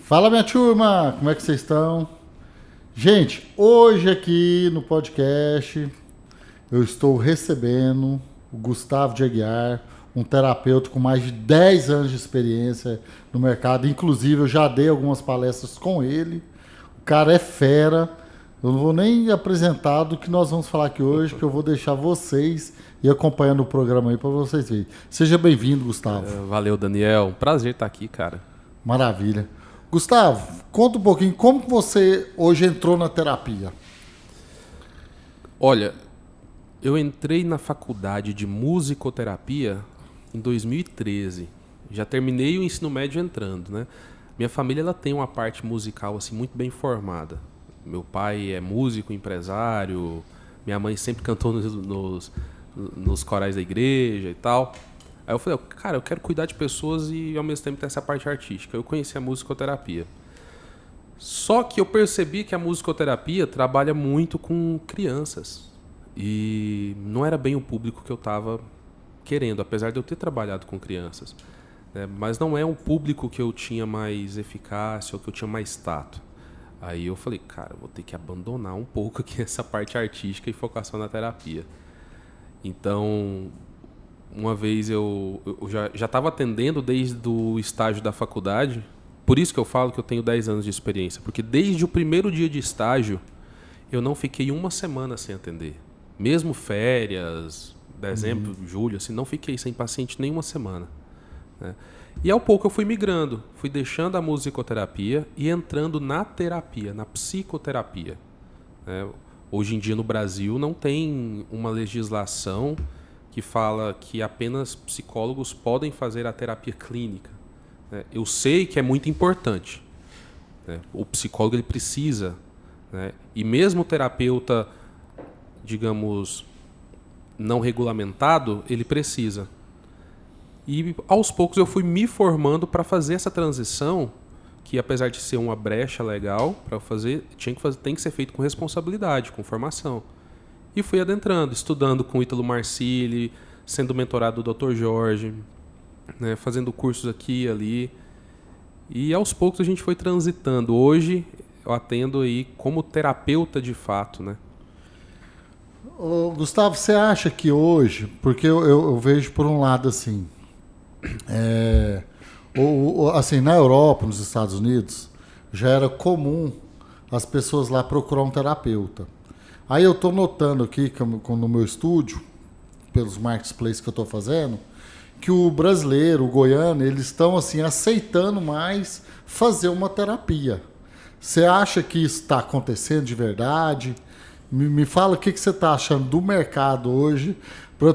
Fala, minha turma, como é que vocês estão? Gente, hoje aqui no podcast eu estou recebendo o Gustavo de Aguiar, um terapeuta com mais de 10 anos de experiência no mercado. Inclusive, eu já dei algumas palestras com ele. O cara é fera. Eu não vou nem apresentar do que nós vamos falar aqui hoje, que eu vou deixar vocês ir acompanhando o programa aí para vocês verem. Seja bem-vindo, Gustavo. Valeu, Daniel. Prazer estar aqui, cara. Maravilha. Gustavo, conta um pouquinho como que você hoje entrou na terapia. Olha, eu entrei na faculdade de musicoterapia em 2013. Já terminei o ensino médio entrando, né? Minha família ela tem uma parte musical assim muito bem formada. Meu pai é músico, empresário. Minha mãe sempre cantou nos corais da igreja e tal. Aí eu falei, cara, eu quero cuidar de pessoas e ao mesmo tempo ter essa parte artística. Eu conheci a musicoterapia. Só que eu percebi que a musicoterapia trabalha muito com crianças. E não era bem o público que eu estava querendo, apesar de eu ter trabalhado com crianças. Mas não é um público que eu tinha mais eficácia ou que eu tinha mais tato. Aí eu falei, cara, eu vou ter que abandonar um pouco aqui essa parte artística e focar só na terapia. Então, uma vez eu já estava atendendo desde o estágio da faculdade. Por isso que eu falo que eu tenho 10 anos de experiência. Porque desde o primeiro dia de estágio, eu não fiquei uma semana sem atender. Mesmo férias, dezembro, julho, assim, não fiquei sem paciente nem uma semana, né? E ao pouco eu fui migrando. Fui deixando a musicoterapia e entrando na terapia, na psicoterapia, né? Hoje em dia no Brasil não tem uma legislação que fala que apenas psicólogos podem fazer a terapia clínica, né? Eu sei que é muito importante, né? O psicólogo ele precisa, né? E mesmo o terapeuta, digamos, não regulamentado, ele precisa. E aos poucos eu fui me formando para fazer essa transição, que apesar de ser uma brecha legal para fazer, tem que ser feito com responsabilidade, com formação. E fui adentrando, estudando com Ítalo Marcilli, sendo mentorado do Dr. Jorge, né, fazendo cursos aqui e ali. E aos poucos a gente foi transitando. Hoje eu atendo aí como terapeuta de fato, né? Ô, Gustavo, você acha que hoje, porque eu vejo por um lado assim, assim, na Europa, nos Estados Unidos, já era comum as pessoas lá procurar um terapeuta. Aí eu estou notando aqui no meu estúdio, pelos marketplaces que eu estou fazendo, que o brasileiro, o goiano, eles estão assim, aceitando mais fazer uma terapia. Você acha que isso está acontecendo de verdade? Me fala o que você está achando do mercado hoje.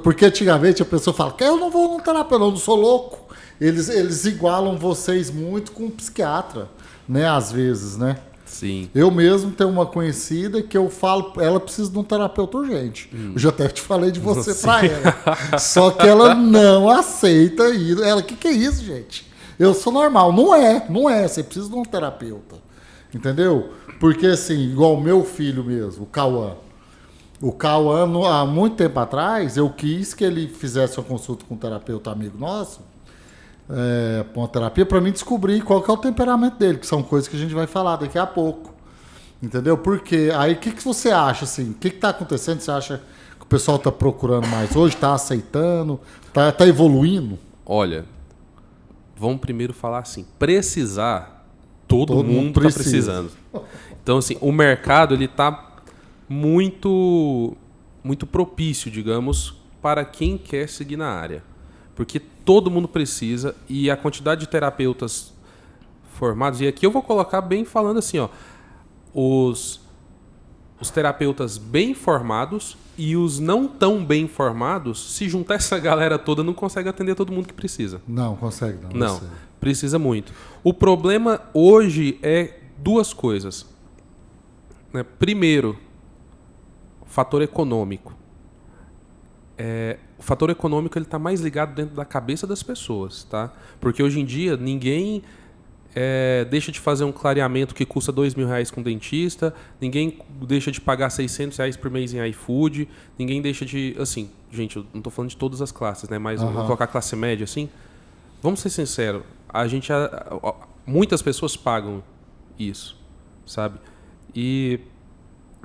Porque antigamente a pessoa fala que eu não vou num terapeuta, eu não sou louco. Eles igualam vocês muito com um psiquiatra, né? Às vezes, né? Sim. Eu mesmo tenho uma conhecida que eu falo, ela precisa de um terapeuta urgente. Eu já até te falei de você pra ela. Só que ela não aceita ir. Ela, que é isso, gente? Eu sou normal. Não é. Você precisa de um terapeuta. Entendeu? Porque assim, igual o meu filho mesmo, o Cauã. O Cauã, há muito tempo atrás, eu quis que ele fizesse uma consulta com um terapeuta amigo nosso, uma terapia, para mim descobrir qual que é o temperamento dele, que são coisas que a gente vai falar daqui a pouco. Entendeu? Porque aí o que você acha, assim? O que está acontecendo? Você acha que o pessoal está procurando mais hoje? Está aceitando? Está evoluindo? Olha, vamos primeiro falar assim, precisar, todo mundo está precisando. Então, assim, o mercado ele está muito propício, digamos, para quem quer seguir na área. Porque todo mundo precisa e a quantidade de terapeutas formados, e aqui eu vou colocar bem falando assim, ó, os terapeutas bem formados e os não tão bem formados, se juntar essa galera toda, não consegue atender todo mundo que precisa. Não, consegue não. Não, precisa muito. O problema hoje é duas coisas, né? Primeiro, fator econômico. O fator econômico ele está mais ligado dentro da cabeça das pessoas, tá? Porque hoje em dia ninguém deixa de fazer um clareamento que custa R$2.000 com dentista, ninguém deixa de pagar R$600 por mês em iFood, ninguém deixa de... Assim, gente, eu não estou falando de todas as classes, né? Mas vou colocar a classe média, assim. Vamos ser sinceros, muitas pessoas pagam isso, sabe? E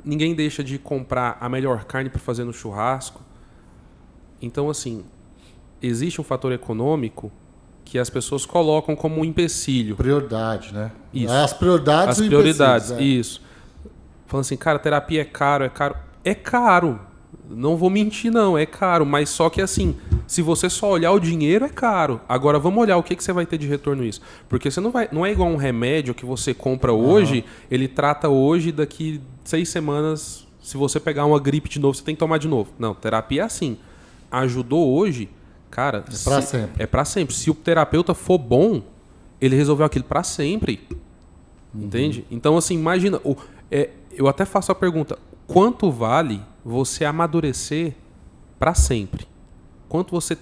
ninguém deixa de comprar a melhor carne para fazer no churrasco. Então, assim, existe um fator econômico que as pessoas colocam como um empecilho. Prioridade, né? Isso. As prioridades As prioridades, isso. Falando assim, cara, terapia é caro, é caro. É caro. Não vou mentir, não, é caro. Mas só que assim, se você só olhar o dinheiro, é caro. Agora vamos olhar o que você vai ter de retorno nisso. Porque você não é igual um remédio que você compra hoje, ele trata hoje, daqui 6 semanas, se você pegar uma gripe de novo, você tem que tomar de novo. Não, terapia é assim. Ajudou hoje, cara... É pra sempre. É pra sempre. Se o terapeuta for bom, ele resolveu aquilo pra sempre. Entende? Então, assim, imagina... eu até faço a pergunta, quanto vale você amadurecer para sempre? Quanto você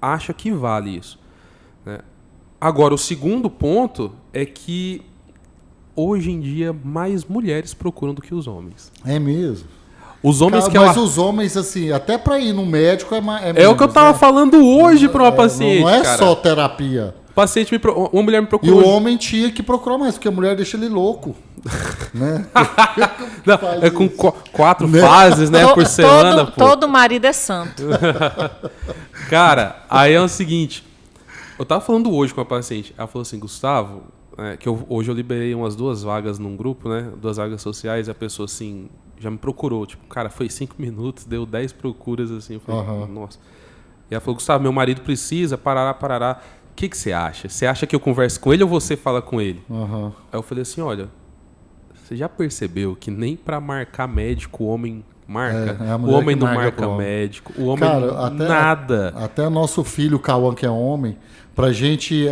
acha que vale isso? Né? Agora, o segundo ponto é que hoje em dia mais mulheres procuram do que os homens. É mesmo. Os homens mas os homens, assim, até para ir no médico é menos, o que eu tava falando hoje para uma paciente. Não é cara. só terapia. Paciente uma mulher me procurou. E o homem tinha que procurar mais, porque a mulher deixa ele louco. Né? Não, é com 4 fases, né, por semana. Todo marido é santo. Cara, aí é o seguinte. Eu tava falando hoje com a paciente. Ela falou assim, Gustavo, hoje eu liberei umas 2 vagas num grupo, né? 2 vagas sociais, e a pessoa assim já me procurou. Tipo, cara, foi 5 minutos, deu 10 procuras, assim. Eu falei, nossa. E ela falou, Gustavo, meu marido precisa, parará. O que você acha? Você acha que eu converso com ele ou você fala com ele? Aí eu falei assim, olha, você já percebeu que nem para marcar médico o homem marca? O homem não marca médico, o homem nada. Até nosso filho, Cauã, que é homem, pra gente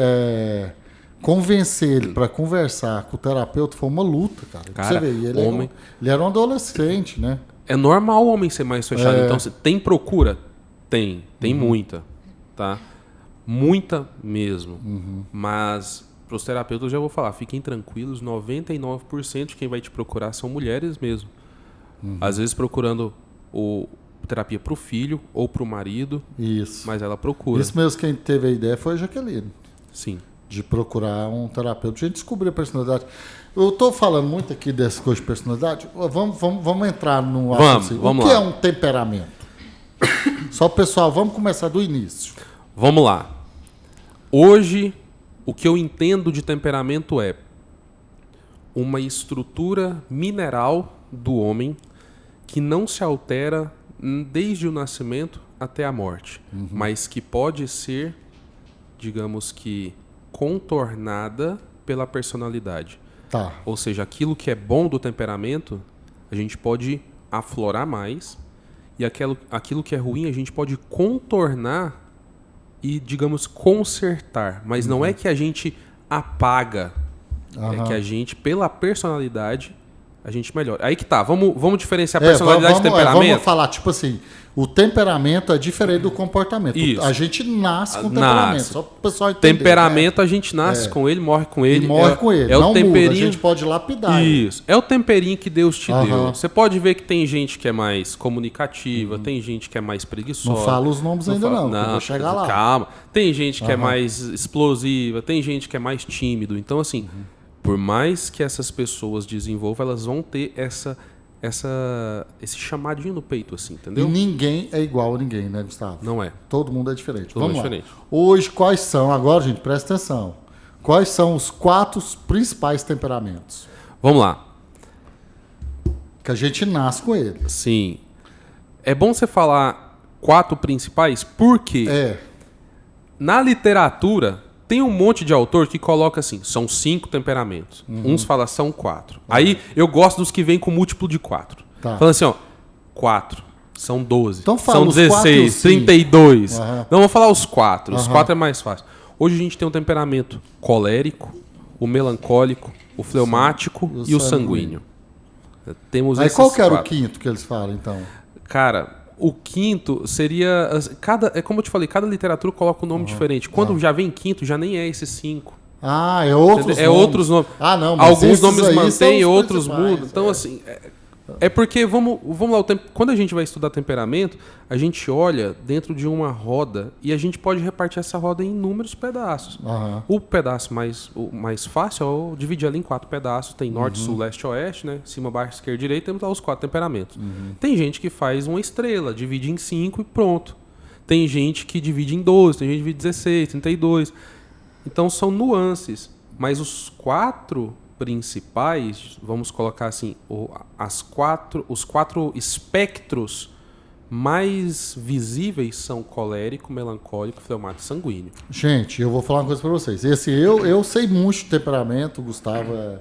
convencer ele para conversar com o terapeuta foi uma luta, cara. Você vê, ele era um adolescente, né? É normal o homem ser mais fechado. Então, tem procura? Tem muita, tá? Muita mesmo. Mas para os terapeutas eu já vou falar, fiquem tranquilos, 99% de quem vai te procurar são mulheres mesmo. Às vezes procurando terapia para o filho ou para o marido. Isso. Mas ela procura. Isso mesmo, quem teve a ideia foi a Jaqueline. Sim. De procurar um terapeuta. A gente descobrir a personalidade. Eu estou falando muito aqui dessa coisa de personalidade. Vamos entrar no assunto. Vamos o que lá. é um temperamento? Só, pessoal, vamos começar do início. Vamos lá. Hoje, o que eu entendo de temperamento é uma estrutura mineral do homem que não se altera desde o nascimento até a morte, mas que pode ser, digamos que, contornada pela personalidade. Tá. Ou seja, aquilo que é bom do temperamento, a gente pode aflorar mais, e aquilo que é ruim, a gente pode contornar e, digamos, consertar. Mas não é que a gente apaga. É que a gente, pela personalidade, a gente melhora. Aí que tá. Vamos diferenciar personalidade e temperamento? Vamos falar, tipo assim, o temperamento é diferente do comportamento. Isso. A gente nasce com temperamento. Só para o pessoal entender. Temperamento, a gente nasce com ele, morre com ele. E morre com ele. É não o temperinho. Muda, a gente pode lapidar. Isso. É o temperinho que Deus te deu. Você pode ver que tem gente que é mais comunicativa, tem gente que é mais preguiçosa. Não fala os nomes ainda não, eu vou chegar lá. Calma. Tem gente que é mais explosiva, tem gente que é mais tímido. Então, assim, por mais que essas pessoas desenvolvam, elas vão ter esse chamadinho no peito, assim, entendeu? E ninguém é igual a ninguém, né, Gustavo? Não é. Todo mundo é diferente. Todo mundo é diferente. Hoje, quais são, agora, gente, presta atenção. Quais são os 4 principais temperamentos? Vamos lá. Que a gente nasce com eles. Sim. É bom você falar 4 principais, porque na literatura tem um monte de autor que coloca assim, são 5 temperamentos. Uns falam são 4. Aí eu gosto dos que vêm com múltiplo de 4. Tá. Falando assim, ó, 4, são 12, então fala são os 16, 16, 32. Uhum. Não, vamos falar os 4. Os 4 é mais fácil. Hoje a gente tem um temperamento colérico, o melancólico, o fleumático e o sanguíneo. Temos aí esses qual que era 4. o quinto que eles falam, então? Cara, o quinto seria... É como eu te falei, cada literatura coloca um nome diferente. Quando já vem quinto, já nem é esses 5. Ah, é outros nomes. É outros nomes. Ah, não, mas alguns nomes aí mantêm, são os outros principais, mudam. Então, assim, É porque, vamos lá, quando a gente vai estudar temperamento, a gente olha dentro de uma roda e a gente pode repartir essa roda em inúmeros pedaços. Aham. O pedaço o mais fácil é dividir ela em 4 pedaços. Tem norte, sul, leste, oeste, né? Cima, baixo, esquerda, direita, temos lá os 4 temperamentos. Tem gente que faz uma estrela, divide em 5 e pronto. Tem gente que divide em 12, tem gente que divide em 16, 32. Então são nuances. Mas os 4 principais, vamos colocar assim, os 4 espectros mais visíveis são colérico, melancólico, fleumático e sanguíneo. Gente, eu vou falar uma coisa para vocês. Eu sei muito de temperamento, Gustavo,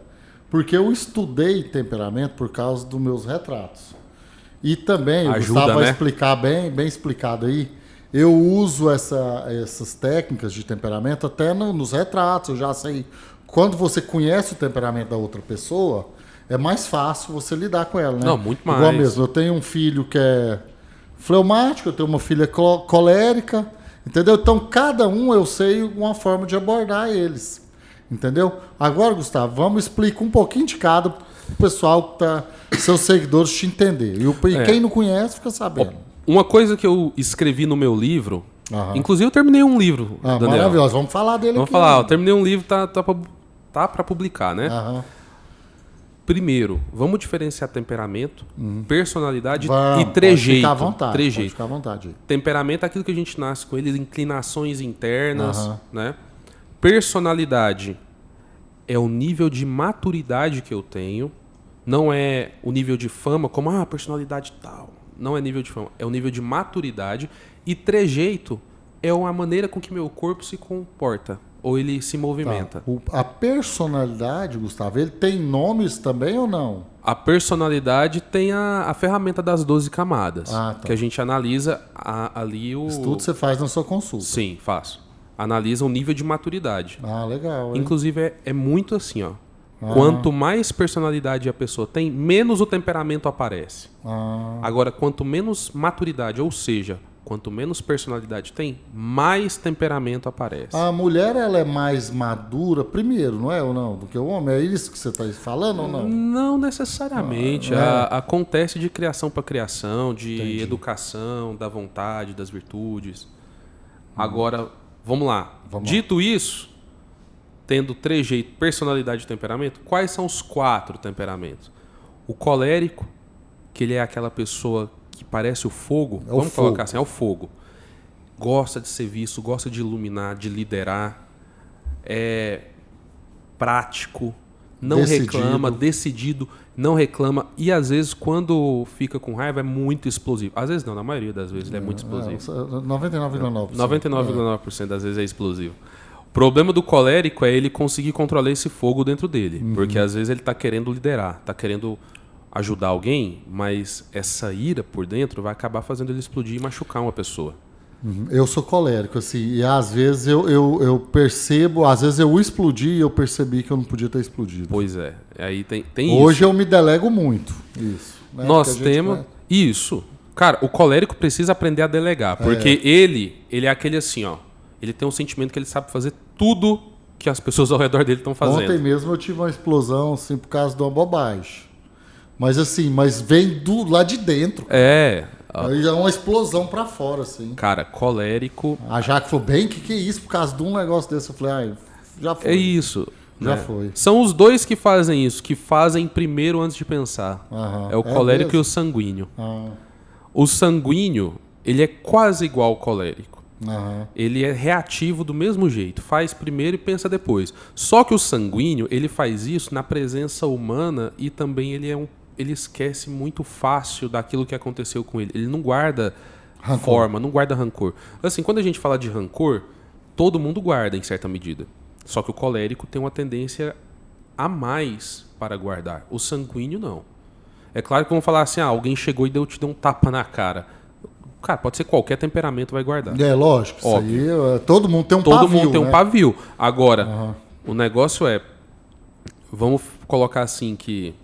porque eu estudei temperamento por causa dos meus retratos. E também, o Gustavo vai explicar bem explicado aí, eu uso essas técnicas de temperamento até nos retratos, eu já sei. Quando você conhece o temperamento da outra pessoa, é mais fácil você lidar com ela, né? Não, muito mais. Igual mesmo, eu tenho um filho que é fleumático, eu tenho uma filha colérica, entendeu? Então, cada um eu sei uma forma de abordar eles, entendeu? Agora, Gustavo, vamos explicar um pouquinho de cada pro pessoal que seus seguidores te entender. E quem não conhece, fica sabendo. Uma coisa que eu escrevi no meu livro, inclusive eu terminei um livro, Daniel. Maravilhoso, vamos falar dele vamos aqui. Vamos falar, eu terminei um livro, tá para publicar, né? Primeiro, vamos diferenciar temperamento, personalidade e trejeito. Pode ficar à vontade. Temperamento é aquilo que a gente nasce com ele, inclinações internas, né? Personalidade é o nível de maturidade que eu tenho, não é o nível de fama, como personalidade tal. Não é nível de fama, é o nível de maturidade. E trejeito é a maneira com que meu corpo se comporta, ou ele se movimenta. A personalidade, Gustavo, ele tem nomes também ou não? A personalidade tem a ferramenta das 12 camadas, que a gente analisa ali o... Isso tudo você faz na sua consulta. Sim, faço. Analisa o nível de maturidade. Legal. Hein? Inclusive, é muito assim, ó. Quanto mais personalidade a pessoa tem, menos o temperamento aparece. Agora, quanto menos maturidade, ou seja, quanto menos personalidade tem, mais temperamento aparece. A mulher, ela é mais madura primeiro, não é ou não? Do que o homem? É isso que você está falando ou não? Não necessariamente. Acontece de criação para criação, de educação, da vontade, das virtudes. Agora, vamos lá. Dito isso, tendo trejeito, personalidade e temperamento, quais são os 4 temperamentos? O colérico, que ele é aquela pessoa que parece o fogo, vamos colocar assim, é o fogo. Gosta de ser visto, gosta de iluminar, de liderar, é prático, não reclama, decidido, não reclama e às vezes quando fica com raiva é muito explosivo. Às vezes não, na maioria das vezes ele é muito explosivo. 99,9%. 99,9% das vezes é explosivo. O problema do colérico é ele conseguir controlar esse fogo dentro dele. Porque às vezes ele está querendo liderar, está querendo ajudar alguém, mas essa ira por dentro vai acabar fazendo ele explodir e machucar uma pessoa. Eu sou colérico, assim, e às vezes eu percebo, às vezes eu explodi e eu percebi que eu não podia ter explodido. Pois é, aí tem Hoje isso. eu me delego muito, isso. Né? Nós temos isso. Cara, o colérico precisa aprender a delegar, porque ele é aquele assim, ó, ele tem um sentimento que ele sabe fazer tudo que as pessoas ao redor dele estão fazendo. Ontem mesmo eu tive uma explosão, assim, por causa de uma bobagem. Mas assim, vem lá de dentro. Aí é uma explosão pra fora, assim. Cara, colérico... A Jaque falou, que é isso? Por causa de um negócio desse. Eu falei, já foi. É isso. Já foi. São os dois que fazem isso, que fazem primeiro antes de pensar. É o colérico e o sanguíneo. O sanguíneo, ele é quase igual ao colérico. Ele é reativo do mesmo jeito. Faz primeiro e pensa depois. Só que o sanguíneo, ele faz isso na presença humana e também ele esquece muito fácil daquilo que aconteceu com ele. Ele não guarda forma, não guarda rancor. Assim, quando a gente fala de rancor, todo mundo guarda em certa medida. Só que o colérico tem uma tendência a mais para guardar. O sanguíneo não. É claro que vamos falar assim, alguém chegou e te deu um tapa na cara. Cara, pode ser qualquer temperamento vai guardar. É lógico. Óbvio. Isso aí, todo mundo tem um pavio. Todo mundo tem um pavio. Agora, o negócio é... Vamos colocar assim que...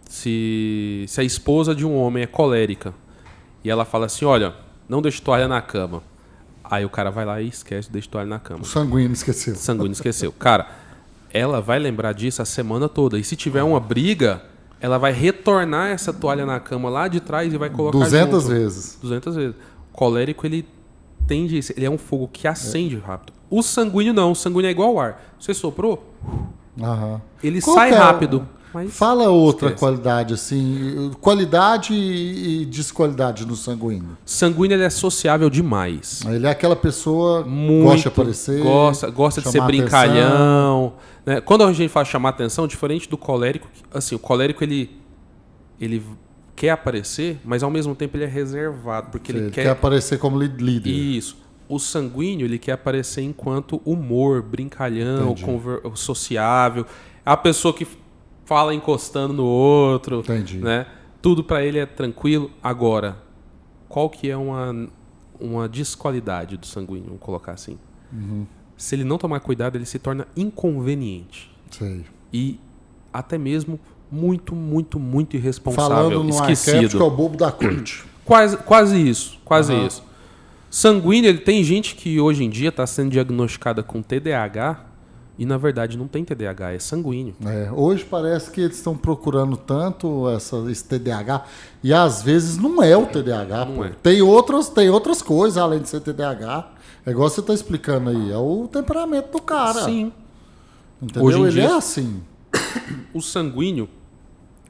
Se a esposa de um homem é colérica e ela fala assim, olha, não deixe toalha na cama. Aí o cara vai lá e esquece de deixar toalha na cama. O sanguíneo esqueceu. Cara, ela vai lembrar disso a semana toda. E se tiver uma briga, ela vai retornar essa toalha na cama lá de trás e vai colocar 200 junto. vezes. 200 vezes. O colérico, ele tende a ele é um fogo que acende rápido. O sanguíneo não, o sanguíneo é igual ao ar. Você soprou, Aham. ele Qual sai que é rápido. Mas Fala outra esquece. qualidade, assim, qualidade e desqualidade no sanguíneo. Sanguíneo, ele é sociável demais. Ele é aquela pessoa que Muito, gosta de aparecer, gosta de ser chamar brincalhão, né? Quando a gente fala chamar atenção, diferente do colérico, assim, o colérico ele quer aparecer, mas ao mesmo tempo ele é reservado, porque Ele ele quer aparecer como líder. isso. O sanguíneo, ele quer aparecer enquanto humor, brincalhão, Entendi. sociável, a pessoa que fala encostando no outro, Entendi. né? Tudo pra ele é tranquilo. Agora, qual que é uma desqualidade do sanguíneo, vamos colocar assim? Se ele não tomar cuidado, ele se torna inconveniente. Sei. E até mesmo muito, muito, muito irresponsável, Falando no arquétipo, esquecido. que é o bobo da corte. Quase isso, quase Aham. isso. Sanguíneo, ele tem gente que hoje em dia está sendo diagnosticada com TDAH e na verdade não tem TDAH, é sanguíneo. Hoje parece que eles estão procurando tanto esse TDAH e às vezes não é o TDAH. Não Pô. é. Tem outras coisas além de ser TDAH. É igual você está explicando aí, é o temperamento do cara. Sim. Entendeu? Hoje em Ele dia- é assim. O sanguíneo,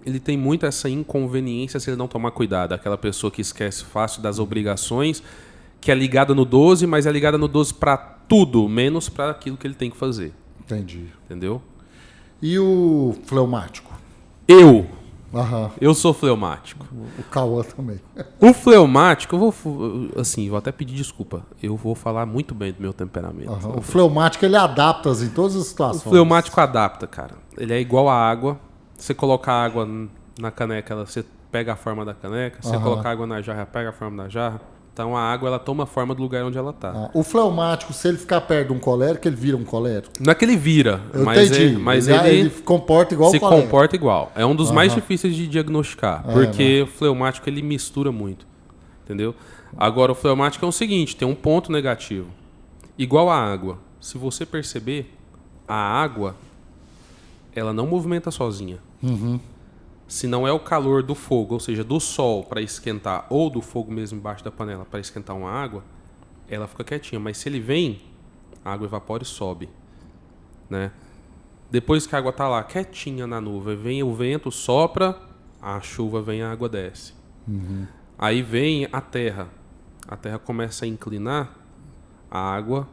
ele tem muito essa inconveniência se ele não tomar cuidado. Aquela pessoa que esquece fácil das obrigações, que é ligada no 12, mas é ligada no 12 para tudo, menos para aquilo que ele tem que fazer. Entendi. Entendeu? E o fleumático? Aham. Eu sou fleumático. O Cauã também. O fleumático, vou até pedir desculpa. Eu vou falar muito bem do meu temperamento. Aham. O fleumático ele adapta em todas as O situações. fleumático adapta, cara. Ele é igual à água. Você colocar água na caneca, você pega a forma da caneca. Você Aham. colocar água na jarra, pega a forma da jarra. Então a água, ela toma a forma do lugar onde ela tá. Ah, o fleumático, se ele ficar perto de um colérico, ele vira um colérico. Não é que ele vira, Eu mas, entendi. mas ele ele comporta igual se o colérico. comporta igual. É um dos mais Aham. difíceis de diagnosticar, porque o fleumático ele mistura muito, entendeu? Agora o fleumático é o seguinte, tem um ponto negativo. Igual a água. Se você perceber, a água ela não movimenta sozinha. Se não é o calor do fogo, ou seja, do sol para esquentar, ou do fogo mesmo embaixo da panela para esquentar uma água, ela fica quietinha. Mas se ele vem, a água evapora e sobe, né? Depois que a água tá lá quietinha na nuvem, vem o vento, sopra, a chuva vem, a água desce. Aí vem a terra começa a inclinar, a água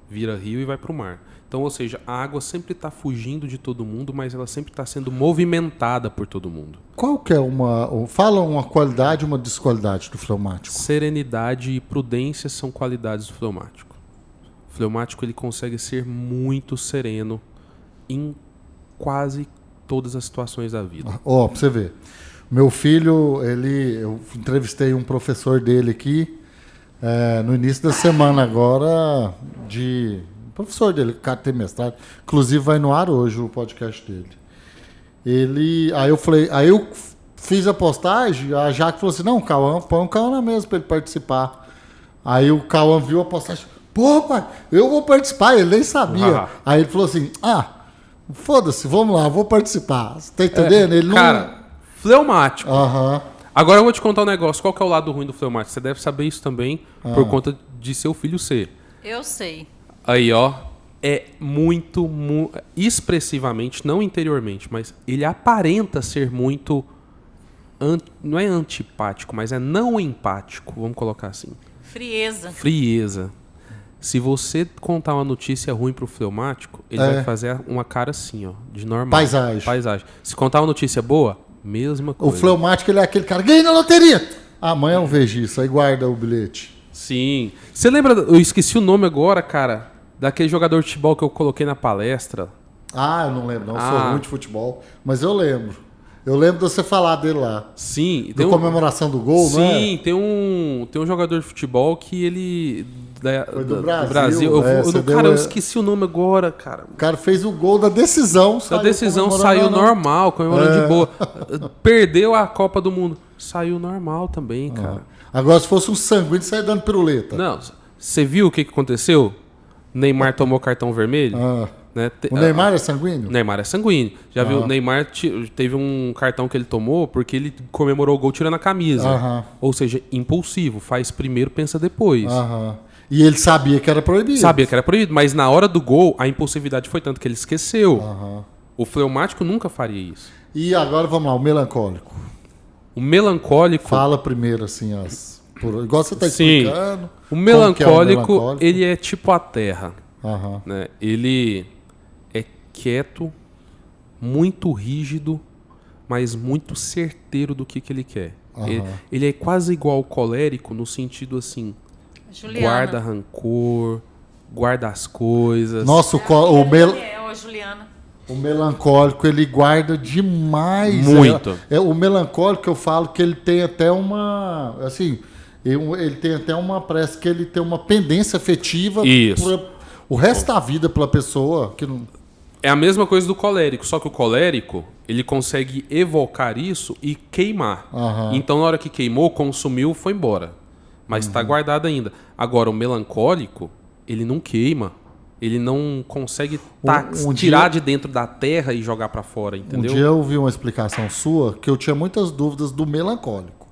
vira rio e vai para o mar. Então, ou seja, a água sempre está fugindo de todo mundo, mas ela sempre está sendo movimentada por todo mundo. Qual que é fala uma qualidade e uma desqualidade do fleumático. Serenidade e prudência são qualidades do fleumático. O fleumático ele consegue ser muito sereno em quase todas as situações da vida. Ó, pra você ver. Meu filho, eu entrevistei um professor dele aqui no início da semana agora, professor dele, o cara tem mestrado, inclusive vai no ar hoje o podcast dele. Aí eu fiz a postagem, a Jaque falou assim, não, Cauã, põe o Cauã na mesa pra ele participar. Aí o Cauã viu a postagem, pô, pai, eu vou participar, ele nem sabia. Aí ele falou assim, foda-se, vamos lá, vou participar. Você tá entendendo? Ele não... Cara, fleumático. Aham. Agora eu vou te contar um negócio. Qual que é o lado ruim do fleumático? Você deve saber isso também por conta de seu filho ser. Eu sei. Aí, ó, é muito expressivamente, não interiormente, mas ele aparenta ser muito, não é antipático, mas é não empático, vamos colocar assim. Frieza. Frieza. Se você contar uma notícia ruim pro fleumático, ele vai fazer uma cara assim, ó, de normal. Paisagem. Se contar uma notícia boa, mesma O coisa. fleumático, ele é aquele cara, ganhei na loteria! Amanhã eu vejo isso, aí guarda o bilhete. Sim. Você lembra, eu esqueci o nome agora, cara, daquele jogador de futebol que eu coloquei na palestra. Eu não lembro, não, eu sou ruim de futebol, mas eu lembro. Eu lembro de você falar dele lá. Sim. Da comemoração do gol, não é? Sim, tem um jogador de futebol que ele... Foi do Brasil. Eu esqueci o nome agora, cara. O cara fez o gol da decisão. A decisão saiu normal, comemorando de boa. Perdeu a Copa do Mundo. Saiu normal também, cara. Agora, se fosse um sanguíneo, saia dando piruleta. Não, você viu o que aconteceu? Neymar tomou cartão vermelho? Né? O Neymar é sanguíneo? O Neymar é sanguíneo. Já viu? O Neymar teve um cartão que ele tomou porque ele comemorou o gol tirando a camisa. Ou seja, impulsivo. Faz primeiro, pensa depois. E ele sabia que era proibido. Sabia que era proibido, mas na hora do gol, a impulsividade foi tanto que ele esqueceu. O fleumático nunca faria isso. E agora vamos lá, o melancólico. O melancólico... Fala primeiro, assim, igual você está explicando. O melancólico, ele é tipo a terra. Né? Ele é quieto, muito rígido, mas muito certeiro do que ele quer. Ele é quase igual ao colérico no sentido assim, Juliana. Guarda rancor, guarda as coisas. Nossa, Juliana. O melancólico, ele guarda demais. Muito. O melancólico, eu falo que ele tem até uma... Assim, ele tem até parece que ele tem uma pendência afetiva o resto da vida pela pessoa. Que não... É a mesma coisa do colérico, só que o colérico, ele consegue evocar isso e queimar. Então, na hora que queimou, consumiu, foi embora. Mas está guardado ainda. Agora, o melancólico, ele não queima. Ele não consegue tirar de dentro da terra e jogar para fora, entendeu? Um dia eu ouvi uma explicação sua que eu tinha muitas dúvidas do melancólico.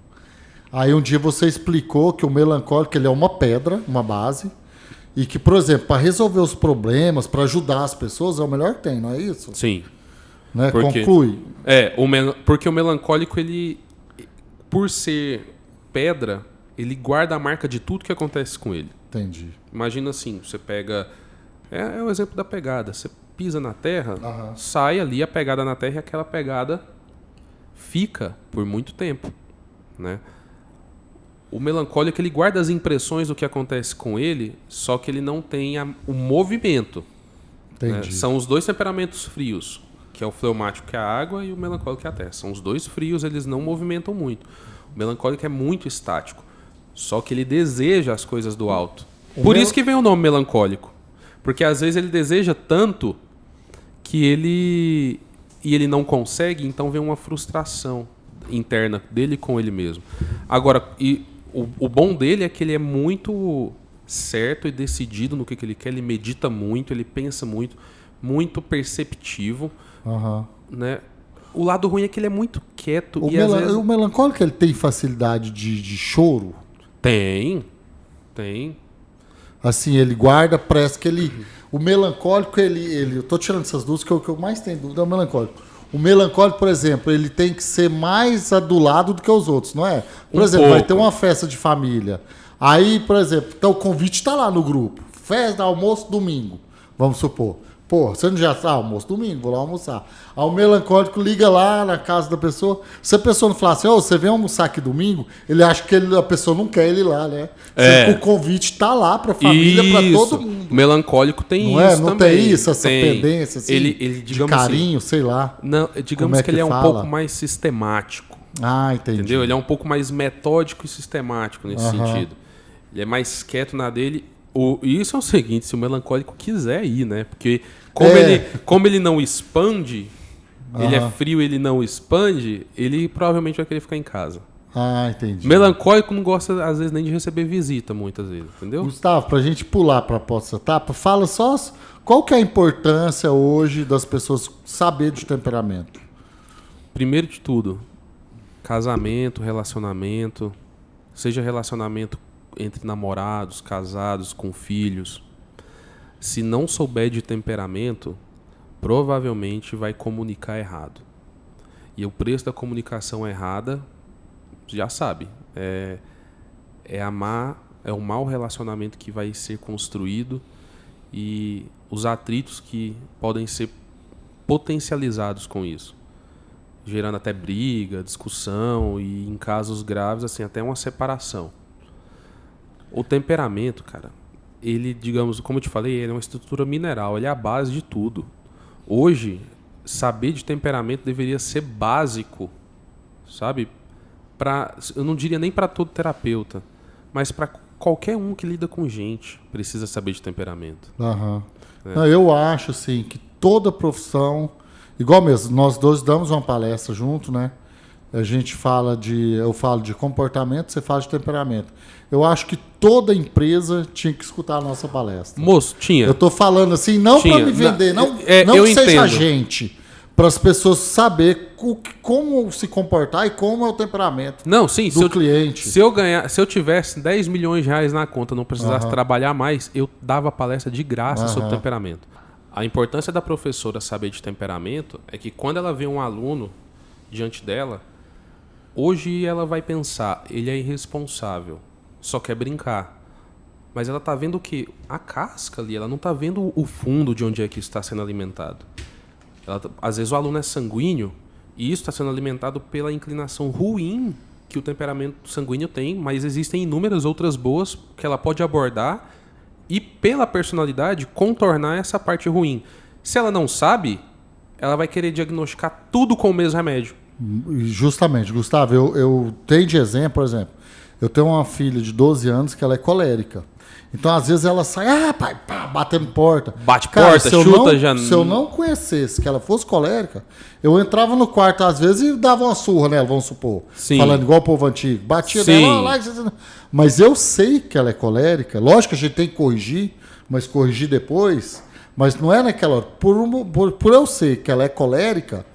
Aí um dia você explicou que o melancólico ele é uma pedra, uma base, e que, por exemplo, para resolver os problemas, para ajudar as pessoas, é o melhor que tem, não é isso? Sim. Né? Conclui. Porque o melancólico, ele, por ser pedra, ele guarda a marca de tudo que acontece com ele. Entendi. Imagina assim, você pega... É o exemplo da pegada. Você pisa na terra, sai ali a pegada na terra e aquela pegada fica por muito tempo. Né? O melancólico, ele guarda as impressões do que acontece com ele, só que ele não tem o movimento. Né? São os dois temperamentos frios, que é o fleumático, que é a água, e o melancólico, que é a terra. São os dois frios, eles não movimentam muito. O melancólico é muito estático, só que ele deseja as coisas do alto. Por isso que vem o nome melancólico. Porque às vezes ele deseja tanto que ele não consegue, então vem uma frustração interna dele com ele mesmo. Agora, o bom dele é que ele é muito certo e decidido no que ele quer, ele medita muito, ele pensa muito, muito perceptivo. Né? O lado ruim é que ele é muito quieto. O melancólico, ele tem facilidade de choro? Tem. Assim, ele guarda, parece que ele... O melancólico, eu tô tirando essas duas, que o que eu mais tenho dúvida é o melancólico. O melancólico, por exemplo, ele tem que ser mais adulado do que os outros, não é? Por exemplo, vai ter uma festa de família. Aí, por exemplo, então o convite está lá no grupo. Festa, almoço, domingo, vamos supor. Pô, você não já sabe, almoço domingo, vou lá almoçar. Aí o melancólico liga lá na casa da pessoa. Se a pessoa não falar assim, você vem almoçar aqui domingo, ele acha que a pessoa não quer ele lá, né? O convite tá lá pra família, pra todo mundo. O melancólico tem não isso também. Não tem isso, essa pendência, assim, ele, de carinho, assim, sei lá. Não, digamos que ele é um pouco mais sistemático. Entendi. Entendeu? Ele é um pouco mais metódico e sistemático nesse sentido. Ele é mais quieto na dele. Isso é o seguinte, se o melancólico quiser ir, né? Porque como ele não expande, ele é frio, ele não expande, ele provavelmente vai querer ficar em casa. Entendi. Melancólico não gosta, às vezes, nem de receber visita, muitas vezes, entendeu? Gustavo, pra gente pular pra próxima etapa, fala só qual que é a importância hoje das pessoas saber de temperamento. Primeiro de tudo, casamento, relacionamento, seja relacionamento entre namorados, casados, com filhos. Se não souber de temperamento, provavelmente vai comunicar errado. E o preço da comunicação errada, já sabe, é o mau relacionamento que vai ser construído e os atritos que podem ser potencializados com isso, gerando até briga, discussão e, em casos graves, assim, até uma separação. O temperamento, cara, ele, digamos, como eu te falei, ele é uma estrutura mineral, ele é a base de tudo. Hoje, saber de temperamento deveria ser básico, sabe? Eu não diria nem para todo terapeuta, mas para qualquer um que lida com gente precisa saber de temperamento. Não, eu acho, assim, que toda profissão... Igual mesmo, nós dois damos uma palestra junto, né? eu falo de comportamento, você fala de temperamento. Eu acho que toda empresa tinha que escutar a nossa palestra. Moço, tinha. Eu tô falando assim, não para me vender, não eu que seja entendo. a gente, para as pessoas saber como se comportar e como é o temperamento do cliente. Se eu tivesse 10 milhões de reais na conta, não precisasse trabalhar mais, eu dava palestra de graça sobre temperamento. A importância da professora saber de temperamento é que quando ela vê um aluno diante dela, hoje ela vai pensar, ele é irresponsável, só quer brincar. Mas ela está vendo o quê? A casca ali, ela não está vendo o fundo de onde é que está sendo alimentado. Às vezes o aluno é sanguíneo e isso está sendo alimentado pela inclinação ruim que o temperamento sanguíneo tem, mas existem inúmeras outras boas que ela pode abordar e, pela personalidade, contornar essa parte ruim. Se ela não sabe, ela vai querer diagnosticar tudo com o mesmo remédio. Justamente, Gustavo, eu tenho de exemplo, por exemplo, eu tenho uma filha de 12 anos que ela é colérica. Então, às vezes, ela sai, pai, pá, batendo porta. Bate porta, chuta, já... Se eu não conhecesse que ela fosse colérica, eu entrava no quarto, às vezes, e dava uma surra nela, vamos supor. Sim. Falando igual o povo antigo. Batia Sim. nela, lá, mas eu sei que ela é colérica. Lógico que a gente tem que corrigir, mas corrigir depois. Mas não é naquela... Por eu ser que ela é colérica,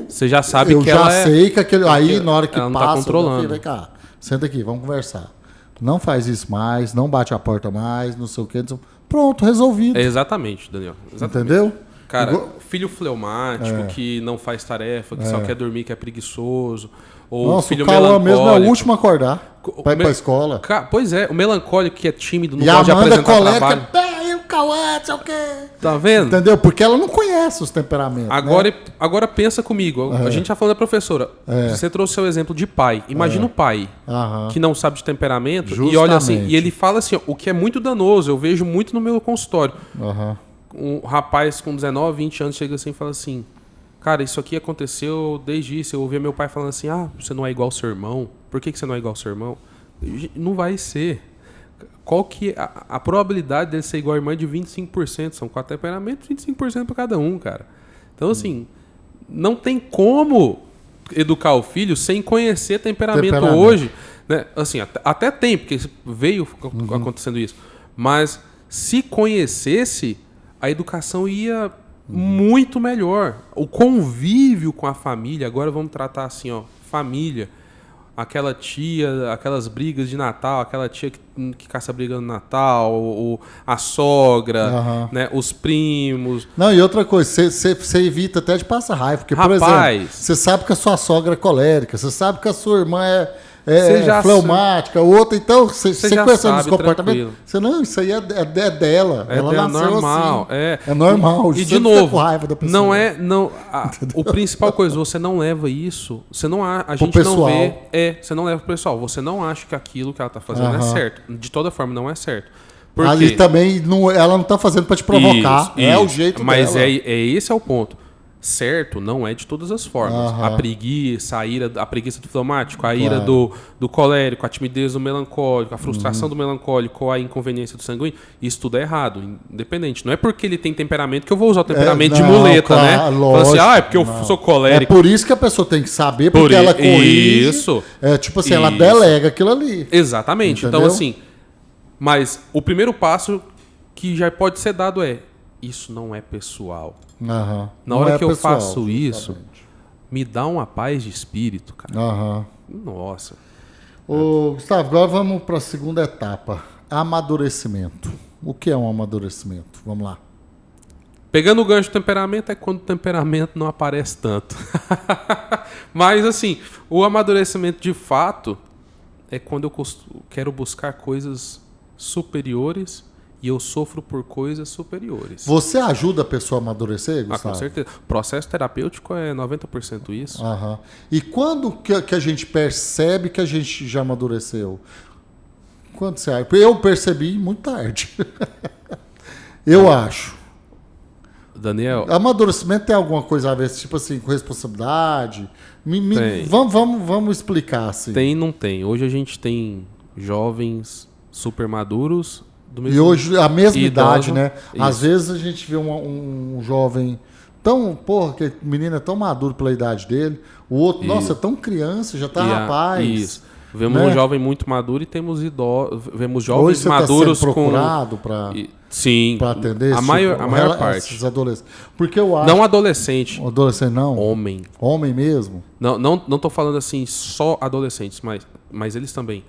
Você já sabe eu que já ela sei que aquele... Aí, na hora que ela não passa... tá controlando. Vem cá, senta aqui, vamos conversar. Não faz isso mais, não bate a porta mais, não sei o quê. Pronto, resolvido. Exatamente, Daniel. Exatamente. Entendeu? Cara, filho fleumático, que não faz tarefa, que só quer dormir, que é preguiçoso. Ou Nossa, filho o Cauã mesmo é o melancólico. último a acordar pra ir pra escola. Pois é, o melancólico que é tímido, não E a gosta de Amanda apresentar colérica, trabalho. peraí, o Cauã, não sei o quê. Tá vendo? Entendeu? Porque ela não conhece os temperamentos. Né? Agora pensa comigo. A gente tá falando da professora. Você trouxe seu exemplo de pai. Imagina o pai que não sabe de temperamento e olha assim, e ele fala assim, ó, o que é muito danoso, eu vejo muito no meu consultório. Um rapaz com 19, 20 anos chega assim e fala assim, cara, isso aqui aconteceu desde isso. Eu ouvia meu pai falando assim, você não é igual ao seu irmão? Por que você não é igual ao seu irmão? Não vai ser. Qual que é a probabilidade dele ser igual à irmã é de 25%? São 4 temperamentos, 25% para cada um, cara. Então, assim, não tem como educar o filho sem conhecer temperamento hoje. Né? Assim, até tem, porque veio acontecendo isso. Mas se conhecesse, a educação ia muito melhor. O convívio com a família, agora vamos tratar assim, ó, família. Aquela tia, aquelas brigas de Natal, aquela tia que caça briga no Natal, ou a sogra, né, os primos. Não, e outra coisa, você evita até de passar raiva. Porque, por exemplo, você sabe que a sua sogra é colérica, você sabe que a sua irmã é fleumática, outra, então você conhecendo os comportamentos. Você não, isso aí é dela. Ela nasceu normal, assim. É normal. E de novo, com raiva da pessoa. O principal coisa, você não leva isso, você não a gente pessoal. não vê, você não leva pro pessoal, você não acha que aquilo que ela tá fazendo é certo. De toda forma, não é certo. Porque ali também, ela não tá fazendo para te provocar, isso, o jeito mas dela. Esse é o ponto. Certo, não é de todas as formas. A preguiça, a preguiça do fleumático, a ira do colérico, a timidez do melancólico, a frustração do melancólico ou a inconveniência do sanguíneo, isso tudo é errado, independente. Não é porque ele tem temperamento que eu vou usar o temperamento de muleta, né? Lógico, Fala assim, é porque eu sou colérico. É por isso que a pessoa tem que saber, porque ela corrige. Isso. Tipo assim, ela delega aquilo ali. Exatamente. Entendeu? Então, assim, mas o primeiro passo que já pode ser dado isso não é pessoal. Na hora que eu faço isso, me dá uma paz de espírito, cara. Nossa. Ô, Gustavo, agora vamos para a segunda etapa. Amadurecimento. O que é um amadurecimento? Vamos lá. Pegando o gancho do temperamento, é quando o temperamento não aparece tanto. Mas, assim, o amadurecimento de fato é quando eu quero buscar coisas superiores e eu sofro por coisas superiores. Você ajuda a pessoa a amadurecer, Gustavo? Com certeza. O processo terapêutico é 90% isso. E quando que a gente percebe que a gente já amadureceu? Quando você acha? Eu percebi muito tarde. Eu acho. Daniel... Amadurecimento tem alguma coisa a ver, tipo assim, com responsabilidade? Tem. Vamos explicar assim. Tem e não tem. Hoje a gente tem jovens super maduros... E hoje, a mesma idoso, idade, né? Isso. Às vezes a gente vê um jovem tão, porra, que menino é tão maduro pela idade dele. O outro, nossa, é tão criança, já tá rapaz. Isso. Vemos um jovem muito maduro e temos idosos, vemos Hoje jovens você maduros tá sendo procurado para sim, atender a maior parte. Esses adolescentes. Porque eu acho... Não adolescente. Adolescente não? Homem. Homem mesmo? Não tô falando assim só adolescentes, mas eles também.